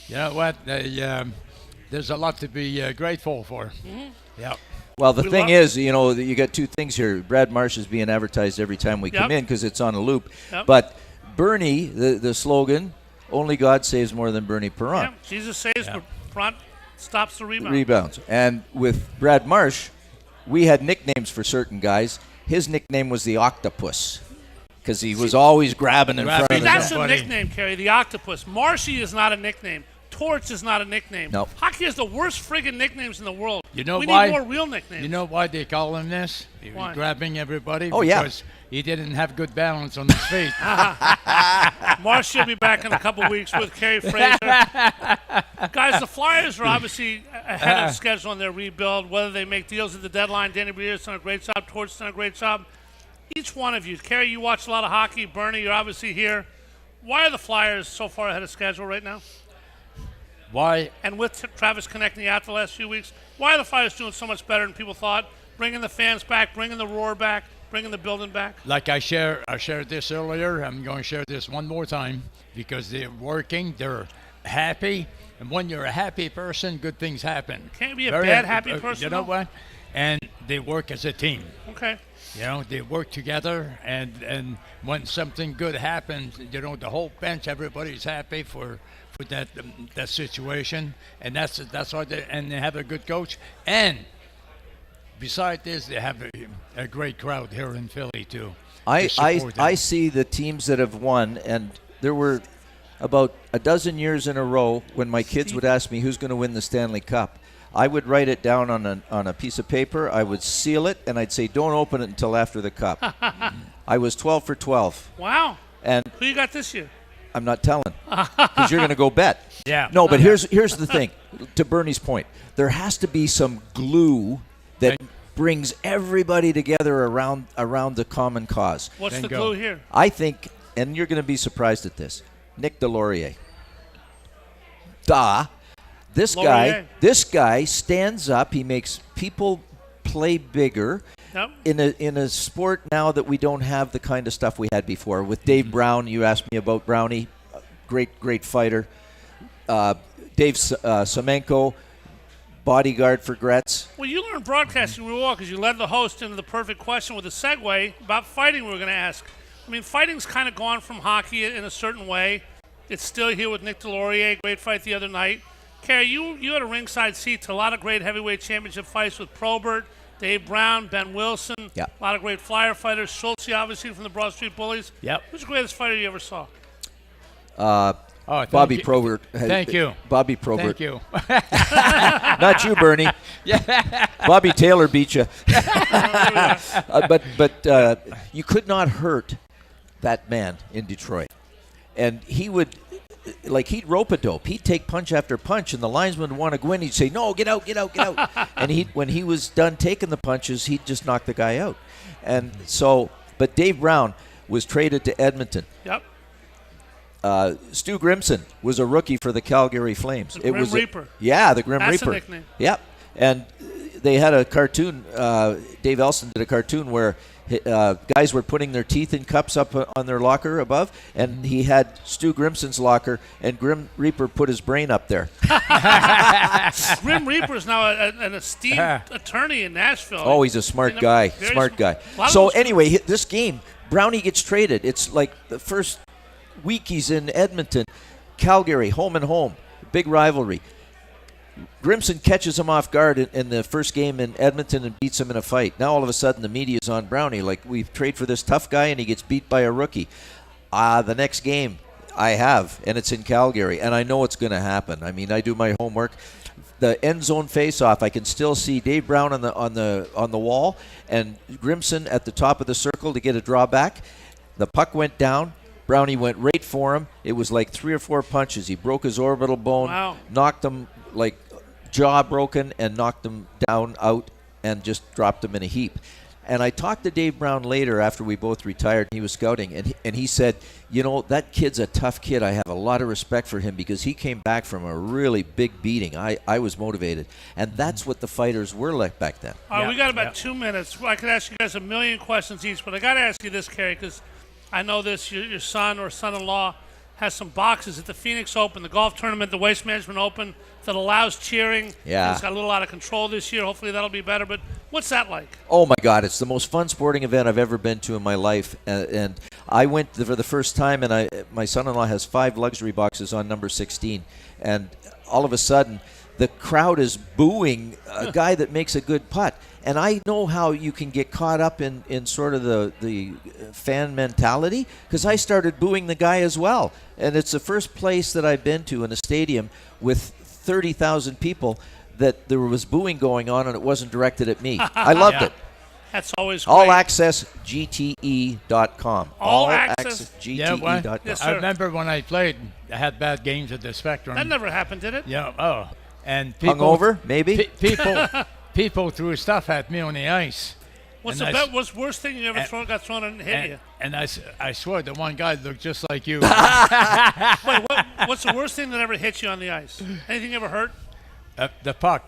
you know what? There's a lot to be grateful for. Mm-hmm. Yeah. Well, the thing is, you know, you got two things here. Brad Marsh is being advertised every time we come in because it's on a loop. Yep. But Bernie, the slogan, only God saves more than Bernie Perron. Yeah, Jesus saves, but Perron stops the rebound. Rebounds. And with Brad Marsh, we had nicknames for certain guys. His nickname was the Octopus because he was always grabbing in front of them. That's a nickname, Kerry, the Octopus. Marshy is not a nickname. Torch is not a nickname. Nope. Hockey has the worst friggin' nicknames in the world. You know we why? need more real nicknames. You know why they call him this? He was grabbing everybody. Oh, yeah. Because he didn't have good balance on his feet. Marsh will be back in a couple weeks with Kerry Fraser. Guys, the Flyers are obviously ahead of schedule on their rebuild. Whether they make deals at the deadline, Danny Brier's done a great job. Torch's done a great job. Each one of you, Kerry, you watch a lot of hockey. Bernie, you're obviously here. Why are the Flyers so far ahead of schedule right now? Why? And with Travis connecting out the last few weeks, why are the Flyers doing so much better than people thought? Bringing the fans back, bringing the roar back, bringing the building back. Like I shared this earlier. I'm going to share this one more time because they're working. They're happy, and when you're a happy person, good things happen. Can't be a bad happy person. You know what? And they work as a team. Okay. You know, they work together, and when something good happens, you know, the whole bench, everybody's happy for that situation, and that's why they have a good coach. And besides this, they have a great crowd here in Philly too. I see the teams that have won, and there were about a dozen years in a row when my kids would ask me who's going to win the Stanley Cup. I would write it down on a piece of paper. I would seal it, and I'd say, don't open it until after the Cup. I was 12 for 12. Wow. And who you got this year? I'm not telling, because you're going to go bet. Yeah. No, but here's the thing. To Bernie's point, there has to be some glue that brings everybody together around the common cause. What's the glue here? I think, and you're going to be surprised at this, Nick Delorier. This guy stands up. He makes people play bigger. Yep. In a sport now that we don't have the kind of stuff we had before. With Dave Brown, you asked me about Brownie, great fighter. Dave Semenko, bodyguard for Gretz. Well, you learned broadcasting real well because you led the host into the perfect question with a segue about fighting we were going to ask. I mean, fighting's kind of gone from hockey in a certain way. It's still here with Nick Delorier, great fight the other night. Kerry, you had a ringside seat to a lot of great heavyweight championship fights with Probert, Dave Brown, Ben Wilson, a lot of great flyer fighters. Schultze, obviously, from the Broad Street Bullies. Yep. Who's the greatest fighter you ever saw? Bobby Probert. Thank you. Bobby Probert. Thank you. Not you, Bernie. Bobby Taylor beat you. But you could not hurt that man in Detroit. And he would, he'd rope-a-dope. He'd take punch after punch, and the linesman would want to go in. He'd say, no, get out, get out, get out. And when he was done taking the punches, he'd just knock the guy out. And so, but Dave Brown was traded to Edmonton. Yep. Stu Grimson was a rookie for the Calgary Flames. The Grim Reaper. Yeah, the Grim That's Reaper. That's a nickname. Yep. And they had a cartoon, Dave Elson did a cartoon where guys were putting their teeth in cups up on their locker above, and he had Stu Grimson's locker, and Grim Reaper put his brain up there. Grim Reaper is now an esteemed attorney in Nashville. Oh, he's a smart guy. Smart guy. So anyway, this game, Brownie gets traded. It's like the first week he's in Edmonton. Calgary, home and home. Big rivalry. Grimson catches him off guard in the first game in Edmonton and beats him in a fight. Now all of a sudden the media's on Brownie. Like, we've traded for this tough guy and he gets beat by a rookie. The next game I have, and it's in Calgary, and I know it's going to happen. I mean, I do my homework. The end zone face-off, I can still see Dave Brown on the wall and Grimson at the top of the circle to get a draw back. The puck went down. Brownie went right for him. It was like 3 or 4 punches. He broke his orbital bone, knocked him like jaw broken, and knocked him down out and just dropped him in a heap. And I talked to Dave Brown later after we both retired. He was scouting, and he said, you know, that kid's a tough kid. I have a lot of respect for him because he came back from a really big beating. I was motivated. And that's what the fighters were like back then. All right, we got about 2 minutes. I could ask you guys a million questions each, but I got to ask you this, Kerry, because I know this, your son or son-in-law has some boxes at the Phoenix Open, the golf tournament, the Waste Management Open, that allows cheering. Yeah. It's got a little out of control this year. Hopefully that'll be better. But what's that like? Oh, my God. It's the most fun sporting event I've ever been to in my life. And I went for the first time, and my son-in-law has 5 luxury boxes on number 16. And all of a sudden, the crowd is booing a guy that makes a good putt. And I know how you can get caught up in sort of the fan mentality, because I started booing the guy as well. And it's the first place that I've been to in a stadium with 30,000 people that there was booing going on, and it wasn't directed at me. I loved it. That's always great. AllAccessGTE.com. AllAccessGTE.com. Yes, I remember when I played, I had bad games at the Spectrum. That never happened, did it? Yeah. Oh. And people, hungover, maybe? People threw stuff at me on the ice. What's the worst thing you ever got thrown and hit you? And I swear the one guy looked just like you. Wait, what's the worst thing that ever hit you on the ice? Anything ever hurt? The puck.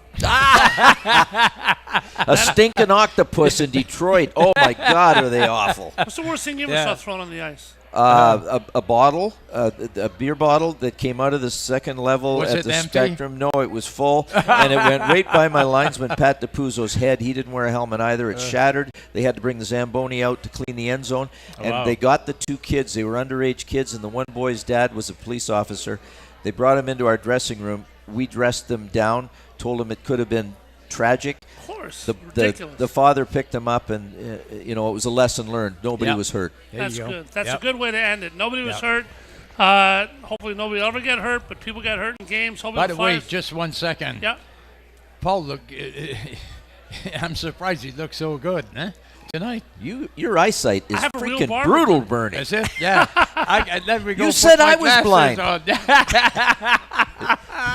A stinking octopus in Detroit. Oh, my God, are they awful. What's the worst thing you ever saw thrown on the ice? A bottle, a beer bottle that came out of the second level at the Spectrum. No, it was full, and it went right by my linesman, Pat DePuzzo's head. He didn't wear a helmet either. It shattered. They had to bring the Zamboni out to clean the end zone, and they got the 2 kids. They were underage kids, and the one boy's dad was a police officer. They brought him into our dressing room. We dressed them down, told them it could have been tragic. Of course. Ridiculous. The father picked him up, and it was a lesson learned. Nobody was hurt. That's good. That's a good way to end it. Nobody was hurt. Hopefully nobody will ever get hurt, but people get hurt in games. By the way, just 1 second. Yeah. Paul, I'm surprised he looks so good, huh? Tonight. Your eyesight is freaking brutal, Bernie. Is it? Yeah. You said I was blind.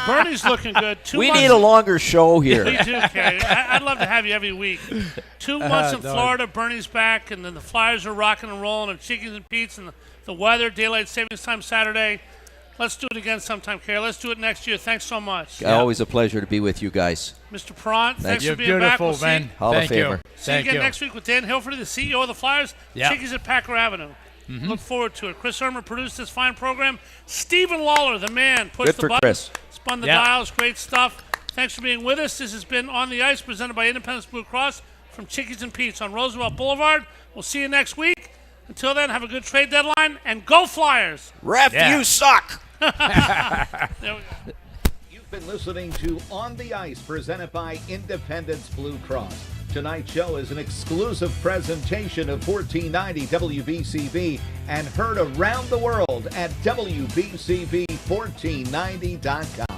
Bernie's looking good. We need a longer show here. We do, Kerry. I'd love to have you every week. 2 months in Florida, Bernie's back, and then the Flyers are rocking and rolling, and Chickies and Pete's, and the weather, daylight savings time Saturday. Let's do it again sometime, Kerry. Let's do it next year. Thanks so much. Always a pleasure to be with you guys. Mr. Perron, thanks for being beautiful, back. We'll man. Hall of Famer. See you again next week with Dan Hilford, the CEO of the Flyers. Chickies at Packer Avenue. Look forward to it. Chris Irmer produced this fine program. Stephen Lawler, the man, pushed the button, spun the dials. Great stuff. Thanks for being with us. This has been On the Ice, presented by Independence Blue Cross from Chickies and Pete's on Roosevelt Boulevard. We'll see you next week. Until then, have a good trade deadline, and go Flyers! Ref, you suck! There we go. You've been listening to On the Ice, presented by Independence Blue Cross. Tonight's show is an exclusive presentation of 1490 WBCB and heard around the world at WBCB1490.com.